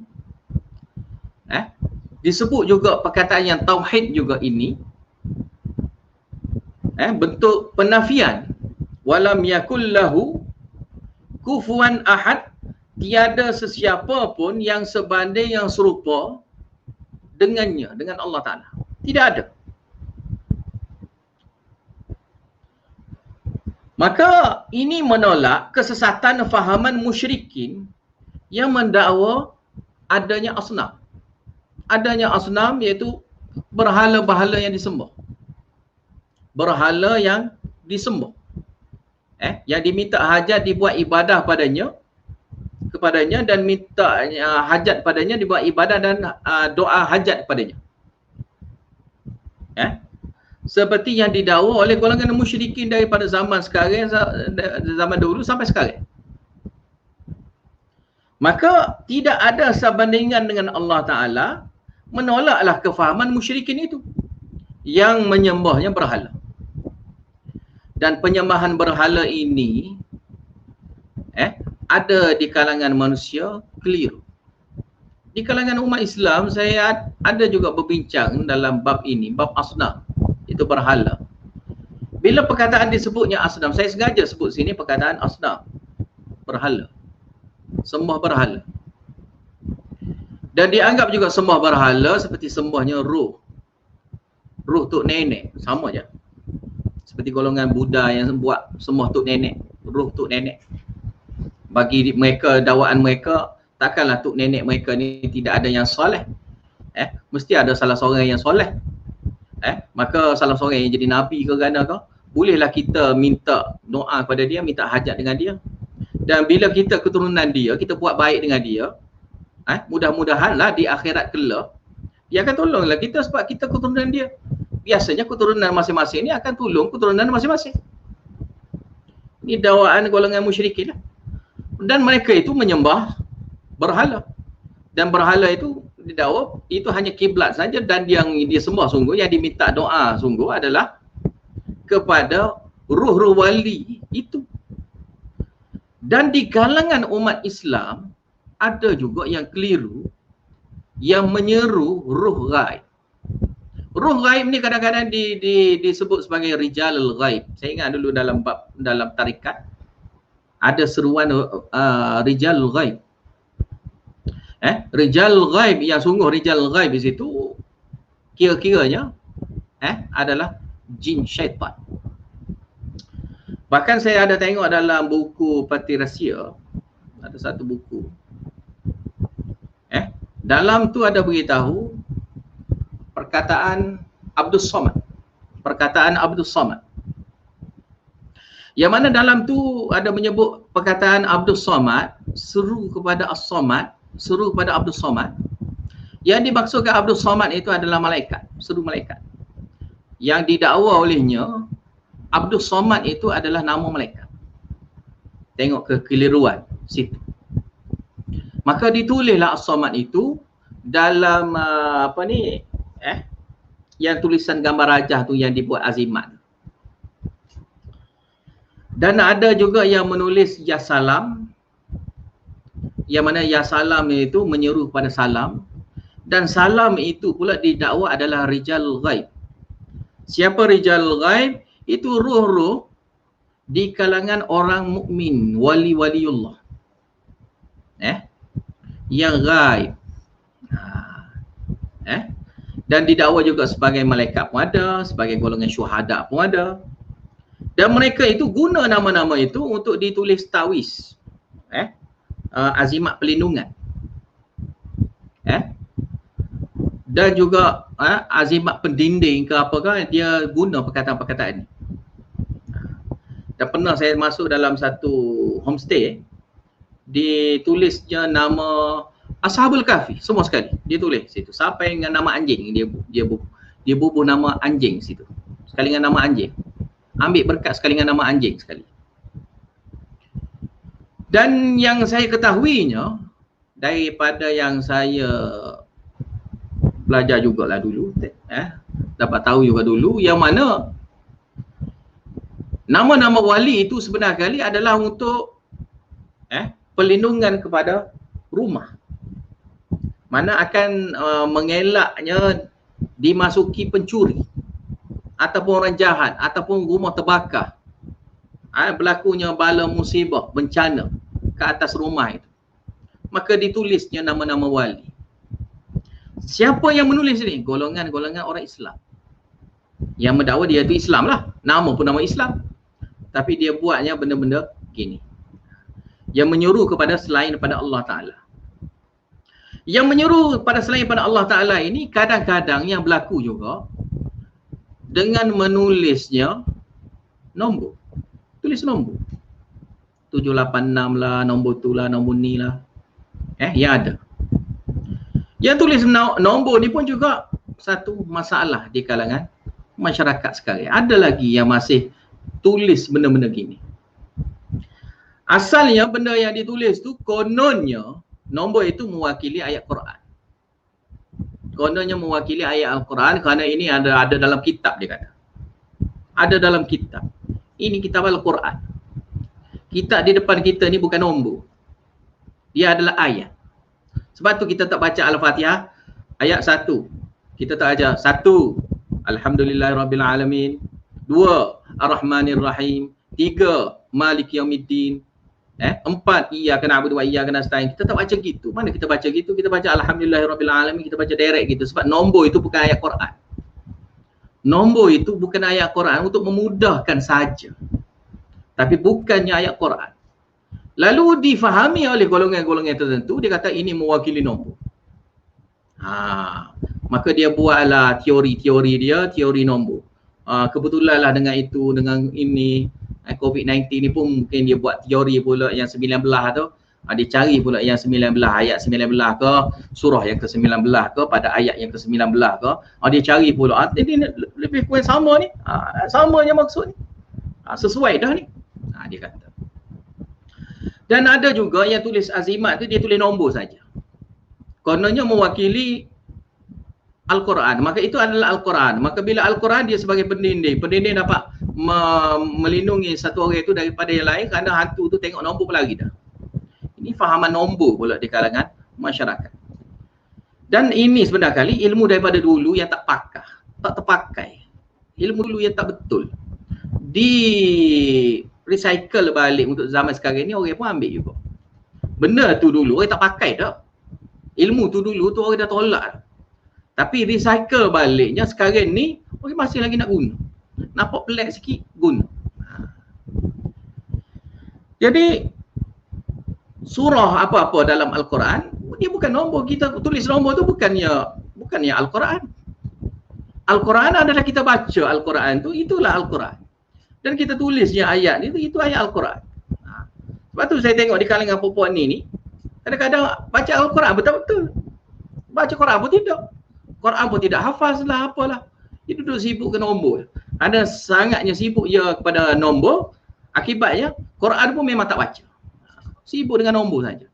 disebut juga perkataan yang tauhid juga ini, bentuk penafian. Walam yakul lahu kufuwan ahad, tiada sesiapa pun yang sebanding, yang serupa dengannya, dengan Allah Ta'ala. Tidak ada. Maka ini menolak kesesatan fahaman musyrikin yang mendakwa adanya asnam. Adanya asnam iaitu berhala-berhala yang disembah. Berhala yang disembah. Yang diminta hajat dibuat ibadah kepadanya dan minta hajat padanya, dibuat ibadah dan doa hajat padanya. Seperti yang didakwa oleh golongan musyrikin daripada zaman sekarang, zaman dahulu sampai sekarang. Maka tidak ada sebandingan dengan Allah Ta'ala, menolaklah kefahaman musyrikin itu yang menyembahnya berhala. Dan penyembahan berhala ini ada di kalangan manusia keliru. Di kalangan umat Islam, saya ada juga berbincang dalam bab ini, bab asnam, itu berhala. Bila perkataan disebutnya asnam, saya sengaja sebut sini perkataan asnam, berhala, sembah berhala. Dan dianggap juga sembah berhala seperti sembahnya ruh tok nenek, sama je. Seperti golongan Buddha yang buat sembah tok nenek, ruh tok nenek. Bagi mereka, dakwaan mereka, takkanlah tok nenek mereka ni tidak ada yang soleh. Mesti ada salah seorang yang soleh. Maka salah seorang yang jadi nabi ke gana ke, bolehlah kita minta doa kepada dia, minta hajat dengan dia. Dan bila kita keturunan dia, kita buat baik dengan dia, mudah-mudahanlah di akhirat kelak dia akan tolonglah kita sebab kita keturunan dia. Biasanya keturunan masing-masing ni akan tolong keturunan masing-masing. Ini dakwaan golongan musyrikin lah. Dan mereka itu menyembah berhala. Dan berhala itu didakwa itu hanya kiblat saja, dan yang disembah sungguh, yang diminta doa sungguh adalah kepada ruh-ruh wali itu. Dan di kalangan umat Islam ada juga yang keliru, yang menyeru ruh ghaib. Ruh ghaib ni kadang-kadang disebut sebagai rijalul ghaib. Saya ingat dulu dalam tarikat ada seruan rijalul ghaib. Rijalul ghaib, yang sungguh rijalul ghaib di situ kira-kiranya adalah jin syaitan. Bahkan saya ada tengok dalam buku Pati Rahsia, ada satu buku. Dalam tu ada beritahu perkataan Abdul Samad. Perkataan Abdul Samad. Yang mana dalam tu ada menyebut perkataan Abdul Samad, seru kepada As-Samad, seru kepada Abdul Samad. Yang dimaksudkan Abdul Samad itu adalah malaikat, seru malaikat. Yang didakwa olehnya Abdul Samad itu adalah nama malaikat. Tengok kekeliruan situ. Maka ditulislah As-Samad itu dalam yang tulisan gambar rajah tu yang dibuat azimat. Dan ada juga yang menulis Ya Salam, yang mana Ya Salam itu menyeru pada salam, dan salam itu pula didakwa adalah rijal ghaib. Siapa rijal ghaib? Itu ruh-ruh di kalangan orang mukmin, wali-waliullah. Yang ghaib. Dan didakwa juga sebagai malaikat pun ada, sebagai golongan syuhada pun ada. Dan mereka itu guna nama-nama itu untuk ditulis tawiz, azimat pelindungan, dan juga azimat pendinding ke apakah, dia guna perkataan-perkataan ini. Dan pernah saya masuk dalam satu homestay, ditulisnya nama Ashabul Kahfi semua sekali, dia tulis situ sampai dengan nama anjing, dia bubuh nama anjing situ sekali dengan nama anjing, ambil berkat sekali dengan nama anjing sekali. Dan yang saya ketahuinya daripada yang saya belajar jugalah dulu, dapat tahu juga dulu, yang mana nama-nama wali itu sebenarnya kali adalah untuk perlindungan kepada rumah, mana akan mengelaknya dimasuki pencuri ataupun orang jahat ataupun rumah terbakar, berlakunya bala musibah, bencana ke atas rumah itu. Maka ditulisnya nama-nama wali. Siapa yang menulis ni? Golongan-golongan orang Islam yang mendakwa dia itu Islam lah, nama pun nama Islam, tapi dia buatnya benda-benda gini yang menyuruh kepada selain daripada Allah Ta'ala. Yang menyuruh pada selain daripada Allah Ta'ala ini kadang-kadang yang berlaku juga dengan menulisnya nombor, tulis nombor 786 lah, nombor tu lah, nombor ni lah, yang ada. Yang tulis nombor ni pun juga satu masalah di kalangan masyarakat sekarang. Ada lagi yang masih tulis benda-benda gini. Asalnya benda yang ditulis tu kononnya nombor itu mewakili ayat Quran. Kononnya mewakili ayat Al-Quran kerana ini ada dalam kitab, dia kata. Ada dalam kitab. Ini kitab Al-Quran. Kitab di depan kita ni bukan nombor. Dia adalah ayat. Sebab tu kita tak baca Al-Fatihah ayat 1. Kita tak ajar 1 Alhamdulillahirrabbilalamin, 2 Ar-Rahmanir-Rahim, 3 Maliki Yaumiddin, 4 iyyaka na'budu wa iyyaka nasta'in. Kita tak baca gitu. Mana kita baca gitu? Kita baca Alhamdulillahirrabbilalamin, kita baca direct gitu. Sebab nombor itu bukan ayat Quran. Nombor itu bukan ayat Quran untuk memudahkan saja, tapi bukannya ayat Quran. Lalu difahami oleh golongan-golongan tertentu, dia kata ini mewakili nombor. Maka dia buatlah teori-teori dia, teori nombor. Kebetulanlah dengan itu, dengan ini COVID-19 ni pun mungkin dia buat teori pula yang 19 tu. Dia cari pula yang 19, ayat 19 ke, surah yang ke-19 ke, pada ayat yang ke-19 ke. Dia cari pula. Ini lebih kurang sama ni. Samanya maksud ni. Sesuai dah ni. Dia kata. Dan ada juga yang tulis azimat tu dia tulis nombor saja. Kononnya mewakili Al-Quran. Maka itu adalah Al-Quran. Maka bila Al-Quran dia sebagai pendinding. Pendinding dapat melindungi satu orang itu daripada yang lain kerana hantu tu tengok nombor pelari dah. Ini fahaman nombor pula di kalangan masyarakat. Dan ini sebenarnya kali ilmu daripada dulu yang tak terpakai. Ilmu dulu yang tak betul. Di recycle balik untuk zaman sekarang ni, orang pun ambil juga. Benda tu dulu orang tak pakai dah. Ilmu tu dulu tu orang dah tolak dah. Tapi recycle baliknya sekarang ni orang masih lagi nak guna. Nampak pelik sikit, guna. Jadi surah apa-apa dalam Al-Quran, dia bukan nombor. Kita tulis nombor tu bukannya Al-Quran. Al-Quran adalah kita baca Al-Quran tu, itulah Al-Quran. Dan kita tulisnya ayat itu ayat Al-Quran. Sebab tu saya tengok di kalangan perempuan ni kadang-kadang baca Al-Quran betul-betul. Baca Quran pun tidak. Quran pun tidak hafaz lah, apalah. Dia duduk sibuk ke nombor. Ada sangatnya sibuk dia kepada nombor, akibatnya Quran pun memang tak baca. Sibuk dengan nombor saja.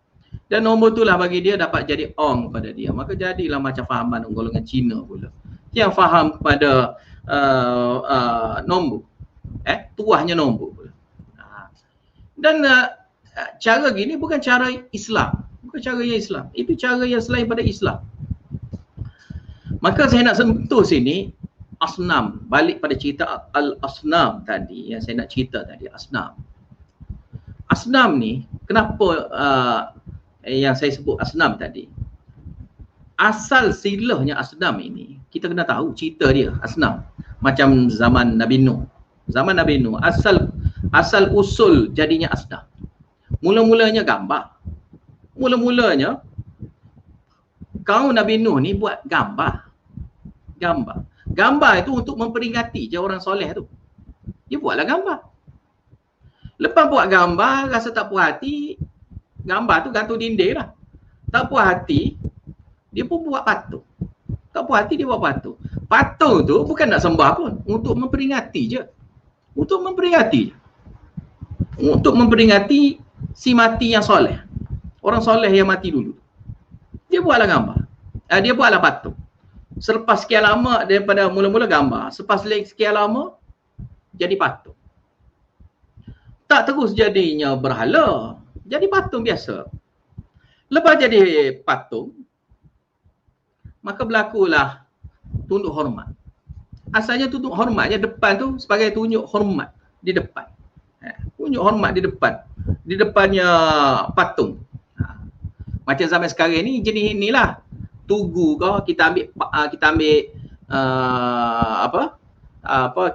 Dan nombor itulah bagi dia dapat jadi ong pada dia. Maka jadilah macam fahaman golongan Cina pula. Yang faham pada nombor. Tuahnya nombor pula. Dan cara gini bukan cara Islam. Bukan cara yang Islam. Itu cara yang selain pada Islam. Maka saya nak sentuh sini asnam. Balik pada cerita al-asnam tadi. Yang saya nak cerita tadi. Asnam. Asnam ni, kenapa yang saya sebut asnam tadi? Asal silahnya asnam ini, kita kena tahu cerita dia, asnam. Macam zaman Nabi Nuh. Zaman Nabi Nuh, asal usul jadinya asnam. Mula-mulanya gambar. Mula-mulanya, kaum Nabi Nuh ni buat gambar. Gambar itu untuk memperingati je orang soleh tu. Dia buatlah gambar. Lepas buat gambar, rasa tak puas hati, gambar tu gantung dinding lah. Tak puas hati, dia pun buat patung. Tak puas hati, dia buat patung. Patung tu bukan nak sembah pun, untuk memperingati je. Untuk memperingati si mati yang soleh. Orang soleh yang mati dulu. Dia buatlah gambar. Dia buatlah patung. Selepas sekian lama, daripada mula-mula gambar, selepas sekian lama, jadi patung. Tak terus jadinya berhala, jadi patung biasa. Lepas jadi patung, maka berlakulah tunduk hormat. Asalnya tunduk hormatnya depan tu sebagai tunjuk hormat di depan. Tunjuk hormat di depan. Di depannya patung. Macam zaman sekarang ni jenis inilah. Tugu kau kita ambil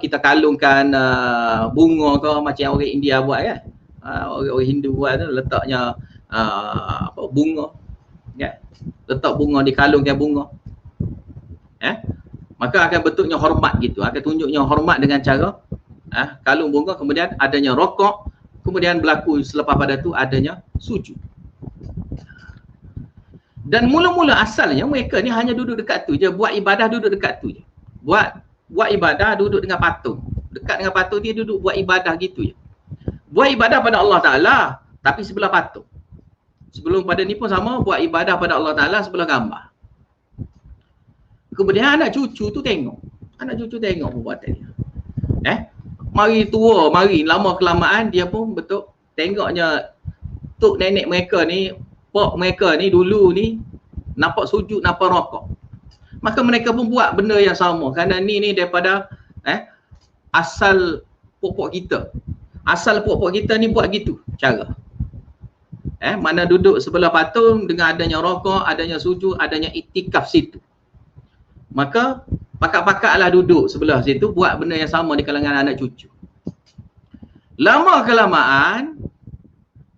kita kalungkan bunga kau macam orang India buat kan. Orang Hindu buat tu letaknya bunga. Ya. Letak bunga, dikalungkan bunga. Maka akan bentuknya hormat gitu. Akan tunjuknya hormat dengan cara kalung bunga, kemudian adanya rokok, kemudian berlaku selepas pada tu adanya sujud. Dan mula-mula asalnya mereka ni hanya duduk dekat tu je, buat ibadah duduk dekat tu je. Buat ibadah duduk dengan patung. Dekat dengan patung dia duduk buat ibadah gitu je. Buat ibadah pada Allah Ta'ala tapi sebelah patung. Sebelum pada ni pun sama, buat ibadah pada Allah Ta'ala sebelah gambar. Kemudian anak cucu tu tengok. Anak cucu tengok perbuatan dia. Mari tua, mari lama kelamaan dia pun betul tengoknya tok nenek mereka ni, pok mereka ni dulu ni nampak sujud, nampak rokok. Maka mereka pun buat benda yang sama. Kerana ni daripada asal pok-pok kita. Asal pok-pok kita ni buat gitu cara. Mana duduk sebelah patung dengan adanya rokok, adanya sujud, adanya iktikaf situ. Maka pakak-pakaklah duduk sebelah situ buat benda yang sama di kalangan anak cucu. Lama kelamaan,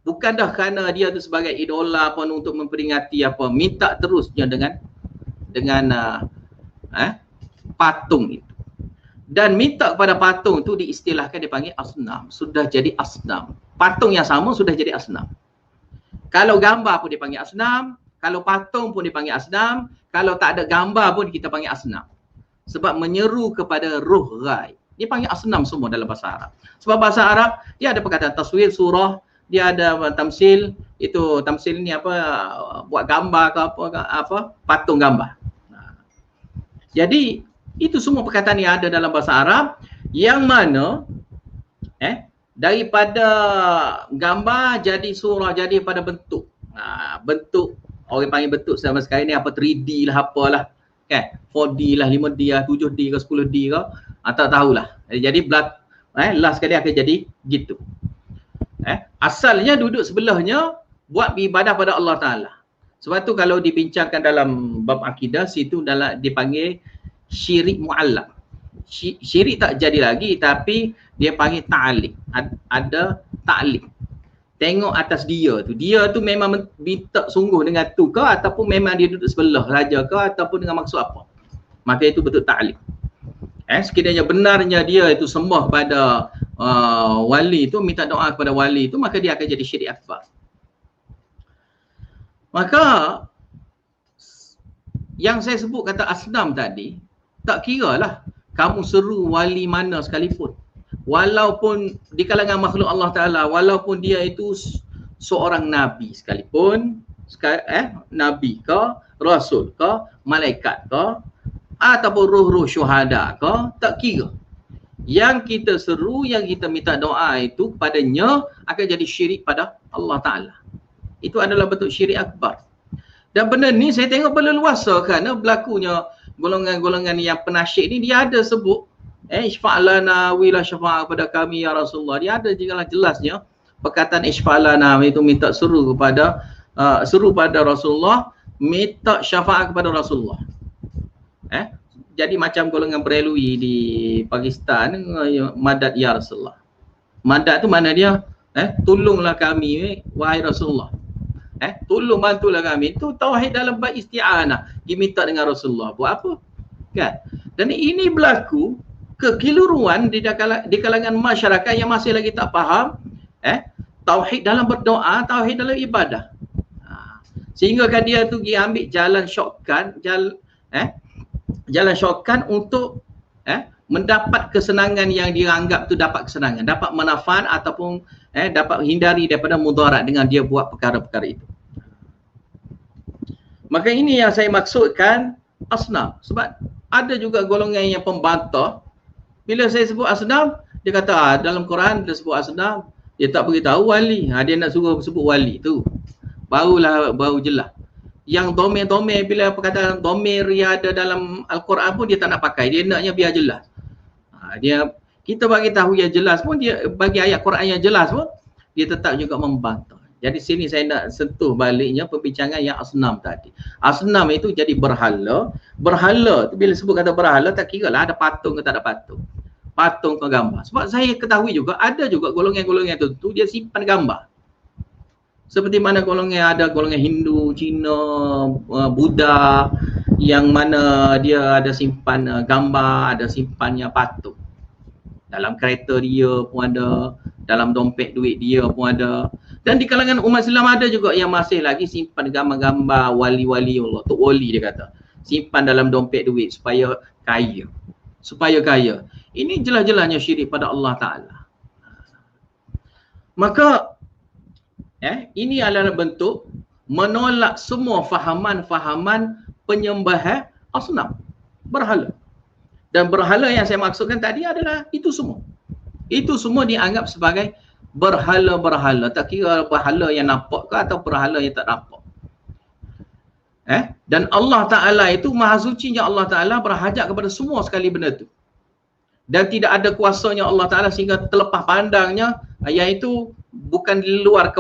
bukan dah kerana dia tu sebagai idola pun untuk memperingati apa, minta terusnya dengan patung itu. Dan minta kepada patung tu diistilahkan dipanggil asnam. Sudah jadi asnam. Patung yang sama sudah jadi asnam. Kalau gambar pun dipanggil asnam, kalau patung pun dipanggil asnam, kalau tak ada gambar pun kita panggil asnam. Sebab menyeru kepada roh ghaib. Dia panggil asnam semua dalam bahasa Arab. Sebab bahasa Arab dia ada perkataan taswir surah, dia ada tamsil, itu tamsil ni apa, buat gambar ke apa patung gambar. Jadi itu semua perkataan yang ada dalam bahasa Arab yang mana daripada gambar jadi surah, jadi pada bentuk. Bentuk orang panggil bentuk sama sekarang ni apa 3D lah apalah. Kan? 4D lah, 5D lah, 7D ke 10D ke, tak tahulah. Jadi last sekali akan jadi gitu. Asalnya duduk sebelahnya buat ibadah pada Allah Ta'ala. Sebab tu kalau dibincangkan dalam bab akidah, situ dipanggil syirik mu'allaq. Syirik tak jadi lagi tapi dia panggil ta'liq. Ada ta'liq. Tengok atas dia tu memang minta sungguh dengan tu ke ataupun memang dia duduk sebelah saja ke ataupun dengan maksud apa. Maka itu betul ta'liq. Sekiranya benarnya dia itu sembah pada wali tu, minta doa kepada wali tu, maka dia akan jadi syirik akbar. Maka yang saya sebut kata asnam tadi, tak kira lah kamu seru wali mana sekalipun. Walaupun di kalangan makhluk Allah Ta'ala, walaupun dia itu seorang nabi sekalipun, nabi ke, rasul ke, malaikat ke, ataupun ruh-ruh syuhada ke, tak kira. Yang kita seru, yang kita minta doa itu kepadanya akan jadi syirik pada Allah Ta'ala. Itu adalah bentuk syirik akbar. Dan benda ni saya tengok berleluasa kerana berlakunya golongan-golongan yang penasyid ni, dia ada sebut isfa'lana wila syafa'a kepada kami ya Rasulullah. Dia ada jelasnya perkataan isfa'lana itu minta seru kepada pada Rasulullah, minta syafaat kepada Rasulullah. Jadi macam golongan Berelui di Pakistan, madat ya Rasulullah. Madat tu mana dia? Tolonglah kami wahai Rasulullah. Tolong bantulah kami. Itu tauhid dalam bab isti'anah, diminta dengan Rasulullah. Buat apa? Kan? Dan ini berlaku kekeliruan di kalangan masyarakat yang masih lagi tak faham tauhid dalam berdoa, tauhid dalam ibadah. Sehingga kan dia tu pergi ambil jalan shortcut untuk mendapat kesenangan yang dia anggap tu dapat kesenangan, dapat manfaat ataupun dapat hindari daripada mudarat dengan dia buat perkara-perkara itu. Maka ini yang saya maksudkan asnam. Sebab ada juga golongan yang pembantah. Bila saya sebut asnam, dia kata dalam Quran dia sebut asnam, dia tak beritahu wali. Dia nak suruh sebut wali tu, baru jelas. Yang domain bila perkataan domain yang ada dalam Al-Quran pun dia tak nak pakai. Dia naknya biar jelas. Kita bagi tahu yang jelas pun, dia bagi ayat Quran yang jelas pun, dia tetap juga membantah. Jadi sini saya nak sentuh baliknya perbincangan yang asnam tadi. Asnam itu jadi berhala. Berhala tu bila sebut kata berhala, tak kira lah ada patung ke tak ada patung. Patung ke gambar. Sebab saya ketahui juga ada juga golongan-golongan tertentu dia simpan gambar. Seperti mana ada golongan Hindu, Cina, Buddha yang mana dia ada simpan gambar, ada simpannya patung. Dalam kereta dia pun ada, dalam dompet duit dia pun ada. Dan di kalangan umat Islam ada juga yang masih lagi simpan gambar-gambar wali-wali Allah. Tok Wali dia kata. Simpan dalam dompet duit supaya kaya. Ini jelas-jelasnya syirik pada Allah Ta'ala. Maka ini adalah bentuk menolak semua fahaman-fahaman penyembah asnam, berhala. Dan berhala yang saya maksudkan tadi adalah itu semua. Itu semua dianggap sebagai berhala-berhala. Tak kira berhala yang nampak ke atau berhala yang tak nampak. Dan Allah Ta'ala itu maha sucinya Allah Ta'ala berhajat kepada semua sekali benda tu. Dan tidak ada kuasanya Allah Ta'ala sehingga terlepas pandangnya, iaitu bukan di luar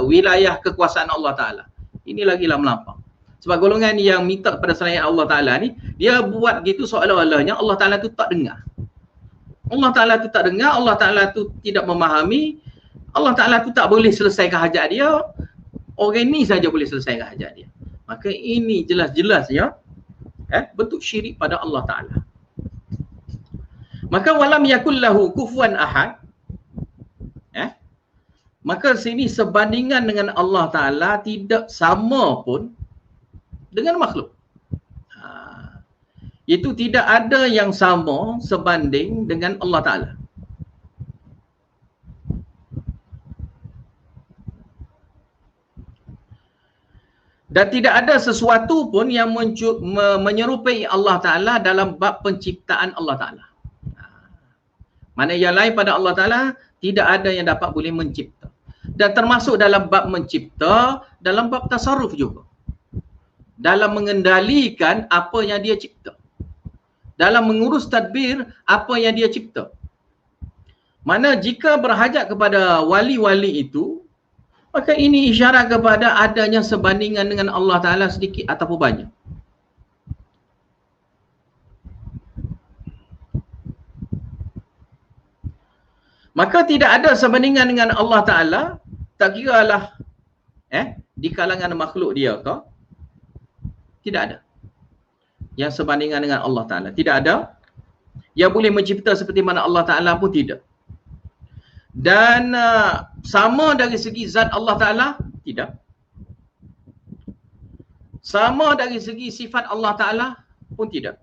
wilayah kekuasaan Allah Ta'ala. Ini lagilah melampau. Sebab golongan yang minta kepada selain Allah Ta'ala ni, dia buat gitu seolah-olahnya Allah Ta'ala tu tak dengar. Allah Ta'ala tu tak dengar, Allah Ta'ala tu tidak memahami, Allah Ta'ala tu tak boleh selesaikan hajat dia, orang ni saja boleh selesaikan hajat dia. Maka ini jelas-jelas ya, bentuk syirik pada Allah Ta'ala. Maka walam yakul lahu kufuwan ahad, maka sini sebandingan dengan Allah Ta'ala tidak sama pun dengan makhluk. Itu tidak ada yang sama sebanding dengan Allah Ta'ala. Dan tidak ada sesuatu pun yang menyerupai Allah Ta'ala dalam bab penciptaan Allah Ta'ala. Mana yang lain pada Allah Ta'ala, tidak ada yang dapat boleh mencipta. Dan termasuk dalam bab mencipta, dalam bab tasarruf juga. Dalam mengendalikan apa yang dia cipta. Dalam mengurus tadbir apa yang dia cipta. Mana jika berhajat kepada wali-wali itu, maka ini isyarat kepada adanya sebandingan dengan Allah Ta'ala sedikit ataupun banyak. Maka tidak ada sebandingan dengan Allah Ta'ala, tak kira lah di kalangan makhluk dia ke, tidak ada yang sebandingan dengan Allah Ta'ala. Tidak ada yang boleh mencipta seperti mana Allah Ta'ala pun tidak. Dan sama dari segi zat Allah Ta'ala, tidak. Sama dari segi sifat Allah Ta'ala pun tidak.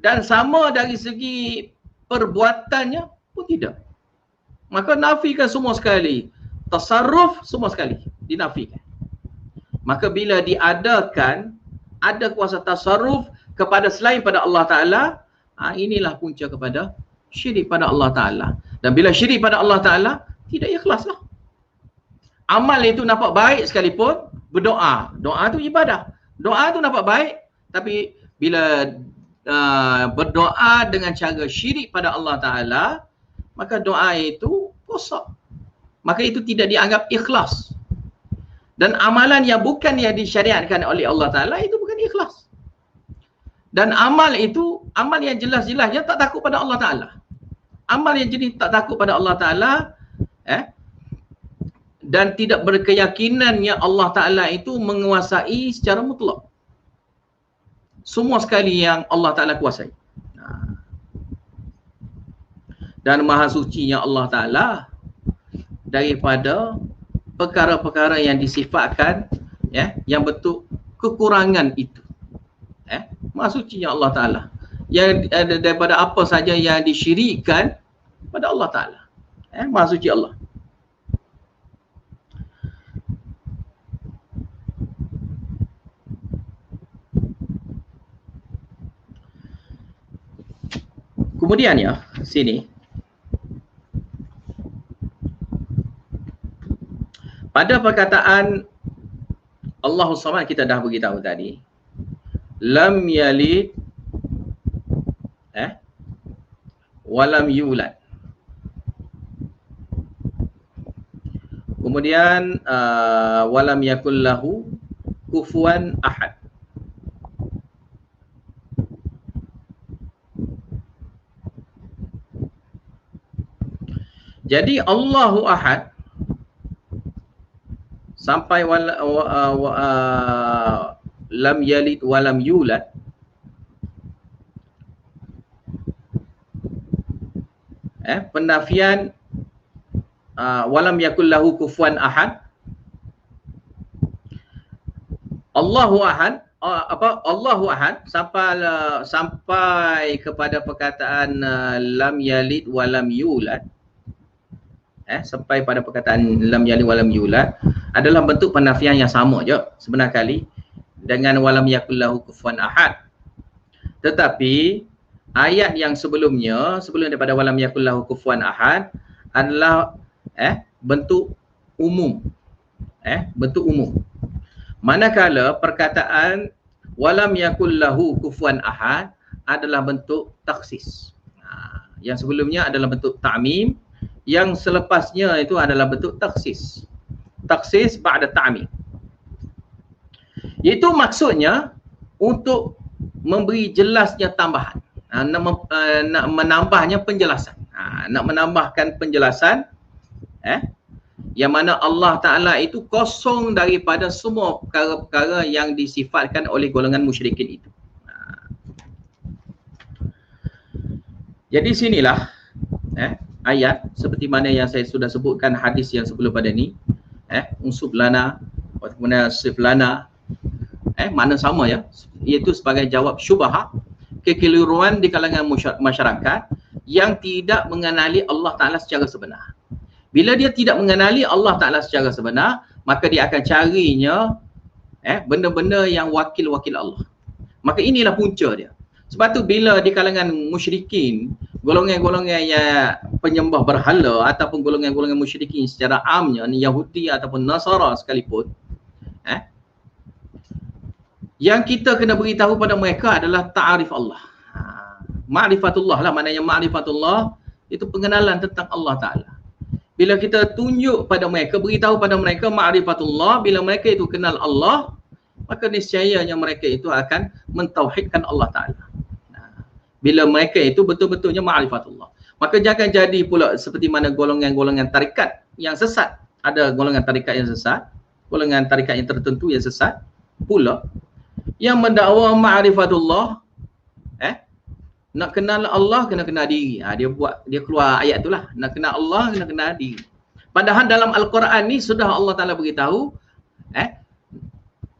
Dan sama dari segi perbuatannya pun tidak. Maka nafikan semua sekali. tasarruf semua sekali dinafikan. Maka bila diadakan ada kuasa tasarruf kepada selain pada Allah Ta'ala, inilah punca kepada syirik pada Allah Ta'ala. Dan bila syirik pada Allah Ta'ala, tidak ikhlas lah. Amal itu nampak baik sekalipun, berdoa. Doa tu ibadah. Doa tu nampak baik, tapi bila berdoa dengan cara syirik pada Allah Ta'ala, maka doa itu rosak. Maka itu tidak dianggap ikhlas. Dan amalan yang bukan yang disyariatkan oleh Allah Ta'ala, itu bukan ikhlas. Dan amal itu, amal yang jelas-jelasnya tak takut pada Allah Ta'ala. Amal yang jenis tak takut pada Allah Ta'ala, dan tidak berkeyakinannya Allah Ta'ala itu menguasai secara mutlak semua sekali yang Allah Ta'ala kuasai. Dan maha sucinya Allah Ta'ala daripada perkara-perkara yang disifatkan yang bentuk kekurangan itu. Maha sucinya Allah Ta'ala yang daripada apa saja yang disyirikkan pada Allah Ta'ala. Maha suci Allah. Kemudian ya, sini pada perkataan Allahus Samad kita dah beritahu tadi, lam yalid walam yulad. Kemudian walam yakul lahu kufuwan ahad. Jadi Allahu Ahad sampai lam yalid walam yulad, penafian walam yakul lahu kufuwan ahad. Allahu Ahad, Allahu Ahad sampai kepada perkataan lam yalid walam yulad, sampai pada perkataan lam yalid walam yulad adalah bentuk penafian yang sama je sebenar kali dengan walam yakul lahu kufuwan ahad. Tetapi ayat yang sebelum daripada walam yakul lahu kufuwan ahad adalah bentuk umum. Bentuk umum. Manakala perkataan walam yakul lahu kufuwan ahad adalah bentuk taksis. Yang sebelumnya adalah bentuk ta'mim, yang selepasnya itu adalah bentuk taksis. Taksis ba'da ta'mim. Itu maksudnya untuk memberi jelasnya tambahan. Nak menambahnya penjelasan. Nak menambahkan penjelasan yang mana Allah Ta'ala itu kosong daripada semua perkara-perkara yang disifatkan oleh golongan musyrikin itu. Jadi sinilah ayat seperti mana yang saya sudah sebutkan hadis yang sebelum pada ni, unsub lana kemudian sif lana, mana sama ya, iaitu sebagai jawab syubhat kekeliruan di kalangan masyarakat yang tidak mengenali Allah Ta'ala secara sebenar. Bila dia tidak mengenali Allah Ta'ala secara sebenar, maka dia akan carinya benda-benda yang wakil-wakil Allah. Maka inilah punca dia. Sebab tu bila di kalangan musyrikin, golongan-golongan yang penyembah berhala ataupun golongan-golongan musyrikin secara amnya, Yahudi ataupun Nasara sekalipun, yang kita kena beritahu pada mereka adalah ta'arif Allah. Ma'rifatullah lah, maknanya ma'rifatullah itu pengenalan tentang Allah Ta'ala. Bila kita tunjuk pada mereka, beritahu pada mereka ma'rifatullah, bila mereka itu kenal Allah, maka niscayanya mereka itu akan mentauhidkan Allah Ta'ala. Bila mereka itu betul-betulnya ma'rifatullah. Maka jangan jadi pula seperti mana golongan-golongan tarikat yang sesat. Ada golongan tarikat yang sesat, golongan tarikat yang tertentu yang sesat pula, yang mendakwa ma'rifatullah, nak kenal Allah kena kenal diri. Dia keluar ayat itulah, nak kenal Allah kena kenal diri. Padahal dalam Al-Quran ni sudah Allah Ta'ala beritahu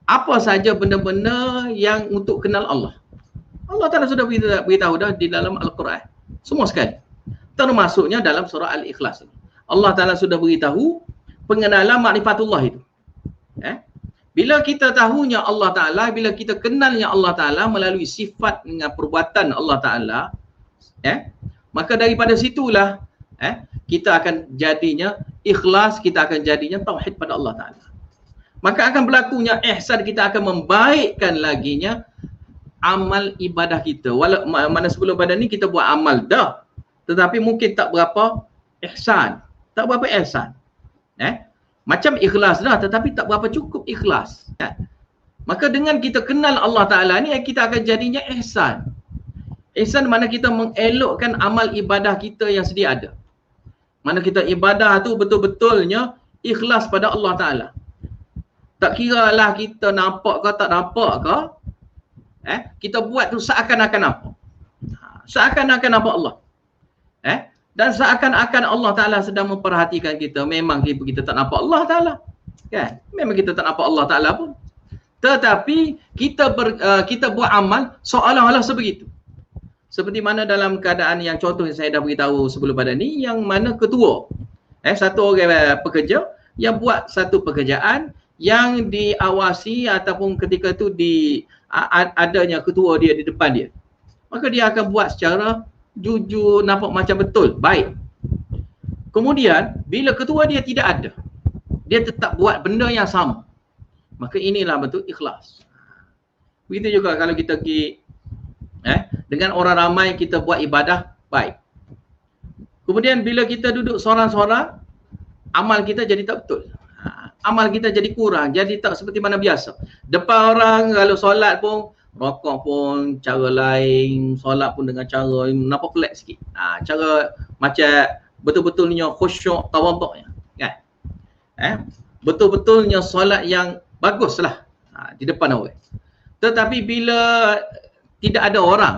apa saja benda-benda yang untuk kenal Allah. Allah Ta'ala sudah beritahu dah di dalam Al-Quran. Semua sekali. Termasuknya dalam surah Al-Ikhlas. Allah Ta'ala sudah beritahu pengenalan makrifatullah itu. Bila kita tahunya Allah Ta'ala, bila kita kenalnya Allah Ta'ala melalui sifat dengan perbuatan Allah Ta'ala, maka daripada situlah kita akan jadinya ikhlas, kita akan jadinya tauhid pada Allah Ta'ala. Maka akan berlakunya ihsan, kita akan membaikkan laginya amal ibadah kita. Mana sebelum pada ni kita buat amal dah, tetapi mungkin tak berapa ihsan. Tak berapa ihsan. Macam ikhlas dah, tetapi tak berapa cukup ikhlas. Maka dengan kita kenal Allah Ta'ala ni, kita akan jadinya ihsan. Ihsan mana kita mengelokkan amal ibadah kita yang sedia ada. Mana kita ibadah tu betul-betulnya ikhlas pada Allah Ta'ala. Tak kira lah kita nampak ke tak nampak ke, kita buat tu seakan-akan nampak. Seakan-akan nampak Allah. Dan seakan-akan Allah Ta'ala sedang memperhatikan kita. Memang kita tak nampak Allah Ta'ala. Memang kita tak nampak Allah Ta'ala pun. Tetapi kita buat amal seolah-olah sebegitu. Seperti mana dalam keadaan yang contoh yang saya dah beritahu sebelum pada ni, yang mana ketua, satu orang pekerja yang buat satu pekerjaan yang diawasi ataupun ketika tu adanya ketua dia di depan dia. Maka dia akan buat secara jujur, nampak macam betul, baik. Kemudian bila ketua dia tidak ada, dia tetap buat benda yang sama. Maka inilah bentuk ikhlas. Begitu juga kalau kita pergi dengan orang ramai, kita buat ibadah baik. Kemudian bila kita duduk seorang-seorang, amal kita jadi tak betul. Amal kita jadi kurang, jadi tak seperti mana biasa. Depan orang kalau solat pun, rokok pun cara lain, solat pun dengan cara nampak pelik sikit. Cara macam betul-betulnya khusyuk tawaduknya, kan? Betul-betulnya solat yang baguslah di depan orang. Tetapi bila tidak ada orang,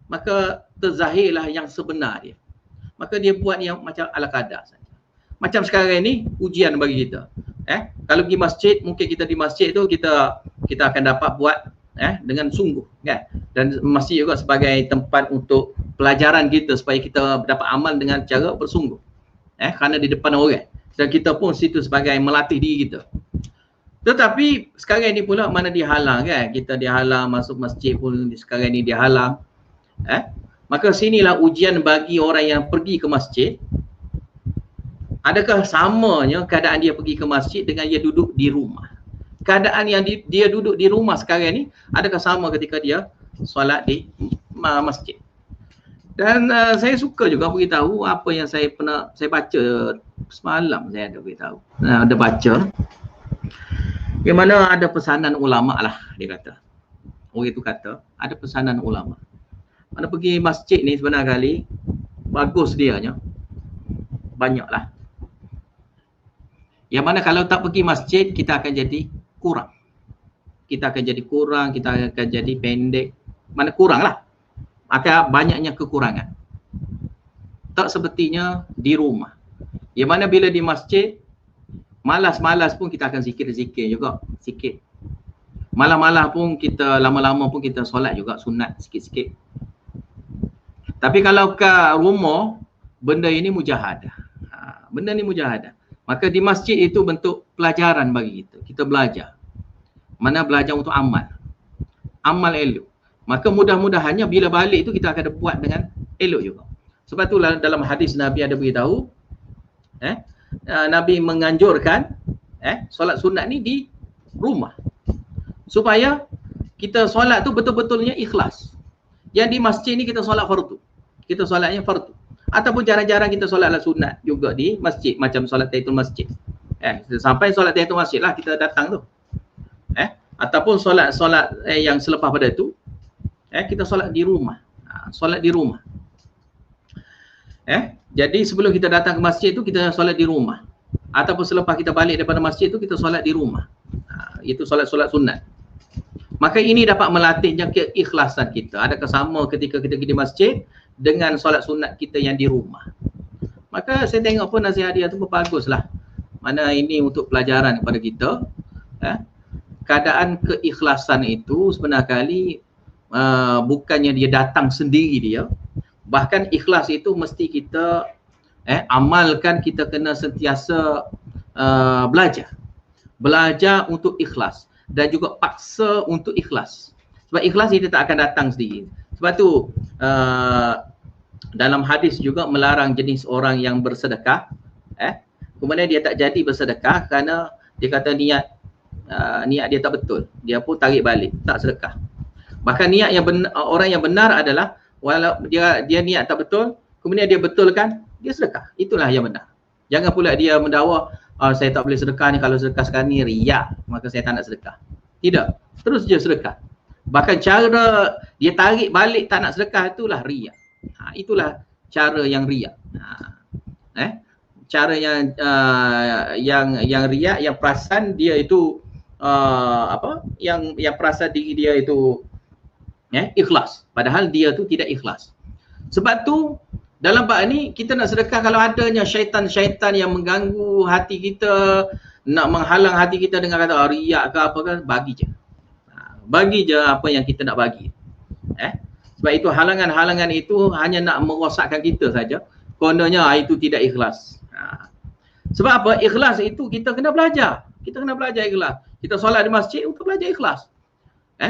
maka terzahirlah yang sebenar dia. Maka dia buat yang macam ala kadar saja. Macam sekarang ni ujian bagi kita. Kalau pergi masjid, mungkin kita di masjid tu kita akan dapat buat dengan sungguh, kan? Dan masjid juga sebagai tempat untuk pelajaran kita supaya kita dapat amal dengan cara bersungguh. Kerana di depan orang. Dan kita pun situ sebagai melatih diri kita. Tetapi sekarang ni pula mana dihalang, kan? Kita dihalang masuk masjid pun sekarang ni dihalang. Maka sinilah ujian bagi orang yang pergi ke masjid. Adakah samanya keadaan dia pergi ke masjid dengan dia duduk di rumah? Keadaan yang dia duduk di rumah sekarang ni, adakah sama ketika dia solat di masjid? Dan saya suka juga beritahu apa yang saya baca semalam. Saya ada beritahu, ada baca yang mana ada pesanan ulama lah, dia kata. Orang itu kata ada pesanan ulama. Mana pergi masjid ni sebenarnya kali bagus dianya, banyaklah. Yang mana kalau tak pergi masjid, kita akan jadi kurang. Kita akan jadi kurang, kita akan jadi pendek. Mana kurang lah. Akan banyaknya kekurangan. Tak sepertinya di rumah. Yang mana bila di masjid, malas-malas pun kita akan zikir-zikir juga. Sikit. Malam-malam pun kita, lama-lama pun kita solat juga sunat sikit-sikit. Tapi kalau ke rumah, benda ini mujahadah. Benda ni mujahadah. Maka di masjid itu bentuk pelajaran bagi kita. Kita belajar. Mana belajar untuk amal. Amal elok. Maka mudah-mudahannya bila balik itu kita akan buat dengan elok juga. Sebab itulah dalam hadis Nabi ada beritahu, Nabi menganjurkan solat sunat ni di rumah. Supaya kita solat tu betul-betulnya ikhlas. Yang di masjid ni kita solat fardu. Kita solatnya fardu. Ataupun jarang-jarang kita solatlah sunat juga di masjid. Macam solat tahiyatul masjid. Sampai solat tahiyatul masjid lah kita datang tu. Ataupun solat yang selepas pada tu, kita solat di rumah. Solat di rumah. Jadi sebelum kita datang ke masjid tu, kita solat di rumah. Ataupun selepas kita balik daripada masjid tu, kita solat di rumah. Itu solat-solat sunat. Maka ini dapat melatihnya keikhlasan kita. Adakah sama ketika kita pergi di masjid dengan solat sunat kita yang di rumah? Maka saya tengok pun nasihat dia tu baguslah. Mana ini untuk pelajaran kepada kita. Keadaan keikhlasan itu sebenarnya kali bukannya dia datang sendiri dia. Bahkan ikhlas itu mesti kita amalkan, kita kena sentiasa belajar untuk ikhlas dan juga paksa untuk ikhlas. Sebab ikhlas itu tak akan datang sendiri. Sebab tu dalam hadis juga melarang jenis orang yang bersedekah, kemudian dia tak jadi bersedekah kerana dia kata niat dia tak betul, dia pun tarik balik, tak sedekah. Bahkan niat yang benar, orang yang benar adalah walau dia niat tak betul, kemudian dia betulkan, dia sedekah. Itulah yang benar. Jangan pula dia mendakwa, saya tak boleh sedekah ni, kalau sedekah sekarang ni riak, maka saya tak nak sedekah. Tidak, terus je sedekah. Bahkan cara dia tarik balik tak nak sedekah itulah riak. Itulah cara yang riak. Cara yang riak, yang perasan dia itu yang perasan diri dia itu ikhlas, padahal dia tu tidak ikhlas. Sebab tu dalam bab ni kita nak sedekah, kalau adanya syaitan-syaitan yang mengganggu hati kita, nak menghalang hati kita dengan kata riak ke apa ke, bagi je. Bagi je apa yang kita nak bagi. Sebab itu halangan-halangan itu hanya nak merosakkan kita saja. Kononnya itu tidak ikhlas. Sebab apa? Ikhlas itu kita kena belajar. Kita kena belajar ikhlas. Kita solat di masjid untuk belajar ikhlas.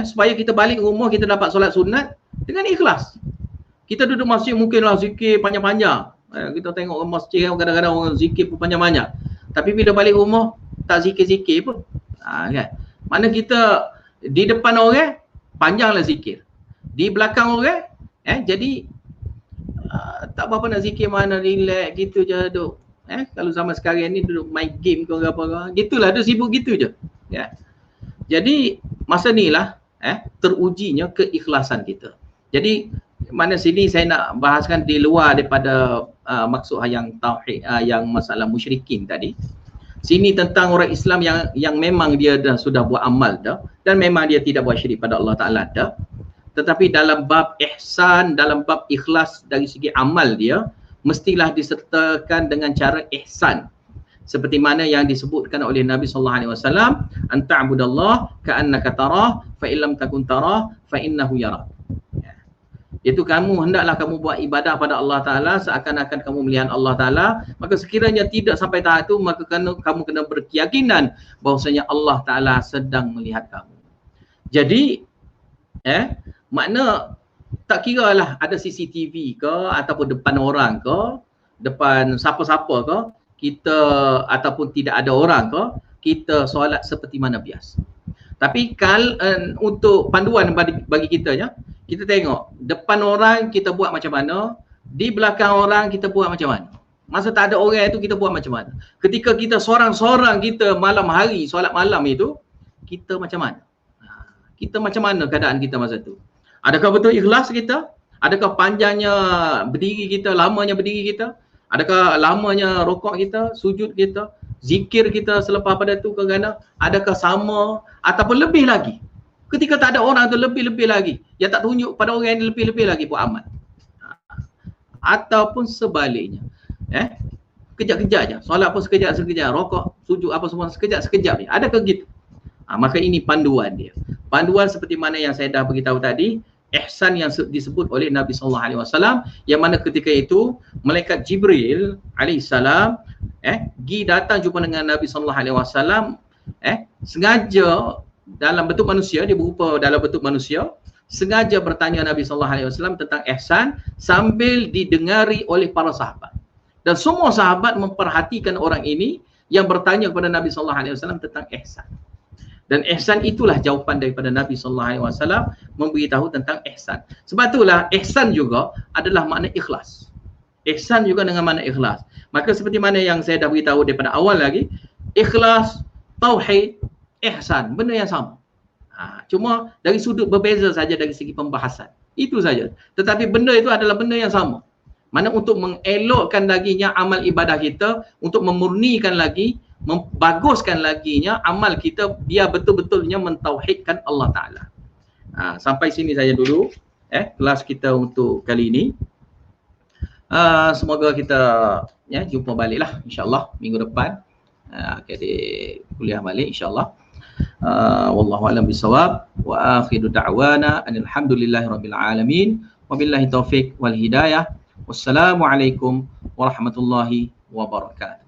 Supaya kita balik ke rumah kita dapat solat sunat dengan ikhlas. Kita duduk masjid mungkinlah zikir panjang-panjang. Kita tengok masjid kadang-kadang orang zikir pun panjang-panjang. Tapi bila balik rumah tak zikir-zikir pun. Kan? Mana kita di depan orang panjanglah zikir. Di belakang orang jadi tak apa-apa nak zikir, mana relax gitu je duduk. Kalau zaman sekarang ni duduk main game ke apa-apa, gitulah, dia sibuk gitu je. Jadi masa ni lah terujinya keikhlasan kita. Jadi mana sini saya nak bahaskan di luar daripada maksud yang tauhid, yang masalah musyrikin tadi. Sini tentang orang Islam yang memang dia dah sudah buat amal dah, dan memang dia tidak buat syirik pada Allah Ta'ala dah. Tetapi dalam bab ihsan, dalam bab ikhlas dari segi amal dia, mestilah disertakan dengan cara ihsan. Seperti mana yang disebutkan oleh Nabi SAW, anta'budallah ka'annaka tarah, fa'illam takun tarah, fa'innahu yarah. Iaitu hendaklah kamu buat ibadah pada Allah Ta'ala seakan-akan kamu melihat Allah Ta'ala. Maka sekiranya tidak sampai tahap itu, maka kamu kena berkeyakinan bahwasanya Allah Ta'ala sedang melihat kamu. Jadi makna tak kira lah ada CCTV ke, ataupun depan orang ke, depan siapa-siapa ke, kita ataupun tidak ada orang ke, kita solat seperti mana biasa. Tapi untuk panduan bagi kita ya, kita tengok depan orang kita buat macam mana, di belakang orang kita buat macam mana. Masa tak ada orang itu kita buat macam mana. Ketika kita sorang-sorang kita malam hari solat malam itu, kita macam mana? Kita macam mana keadaan kita masa tu? Adakah betul ikhlas kita? Adakah panjangnya berdiri kita, lamanya berdiri kita? Adakah lamanya rokok kita, sujud kita, zikir kita selepas pada tu ke gana? Adakah sama ataupun lebih lagi? Ketika tak ada orang tu lebih-lebih lagi. Yang tak tunjuk pada orang yang lebih-lebih lagi buat amal. Ataupun sebaliknya. Kejap-kejap je. Solat pun sekejap-sekejap. Rokok, sujud apa semua sekejap-sekejap je. Adakah gitu? Maka ini panduan dia. Panduan seperti mana yang saya dah beritahu tadi, ihsan yang disebut oleh Nabi SAW, yang mana ketika itu malaikat Jibril alaihissalam pergi datang jumpa dengan Nabi SAW, sengaja dalam bentuk manusia, dia berupa dalam bentuk manusia, sengaja bertanya Nabi SAW tentang ihsan sambil didengari oleh para sahabat. Dan semua sahabat memperhatikan orang ini yang bertanya kepada Nabi SAW tentang ihsan. Dan ihsan itulah jawapan daripada Nabi SAW memberitahu tentang ihsan. Sebab itulah ihsan juga adalah makna ikhlas. Ihsan juga dengan makna ikhlas. Maka seperti mana yang saya dah beritahu daripada awal lagi, ikhlas, tauhid, ihsan, benda yang sama. Cuma dari sudut berbeza saja dari segi pembahasan. Itu saja. Tetapi benda itu adalah benda yang sama. Mana untuk mengelokkan laginya amal ibadah kita, untuk memurnikan lagi, membaguskan laginya amal kita biar betul-betulnya mentauhidkan Allah Ta'ala. Sampai sini saja dulu kelas kita untuk kali ini. Semoga kita jumpa baliklah insyaAllah minggu depan. Adik kuliah balik insyaAllah. Wallahu a'lam bisawab wa akhiru da'wana alhamdulillahi rabbil alamin wabillahi taufiq wal hidayah. Wassalamualaikum warahmatullahi wabarakatuh.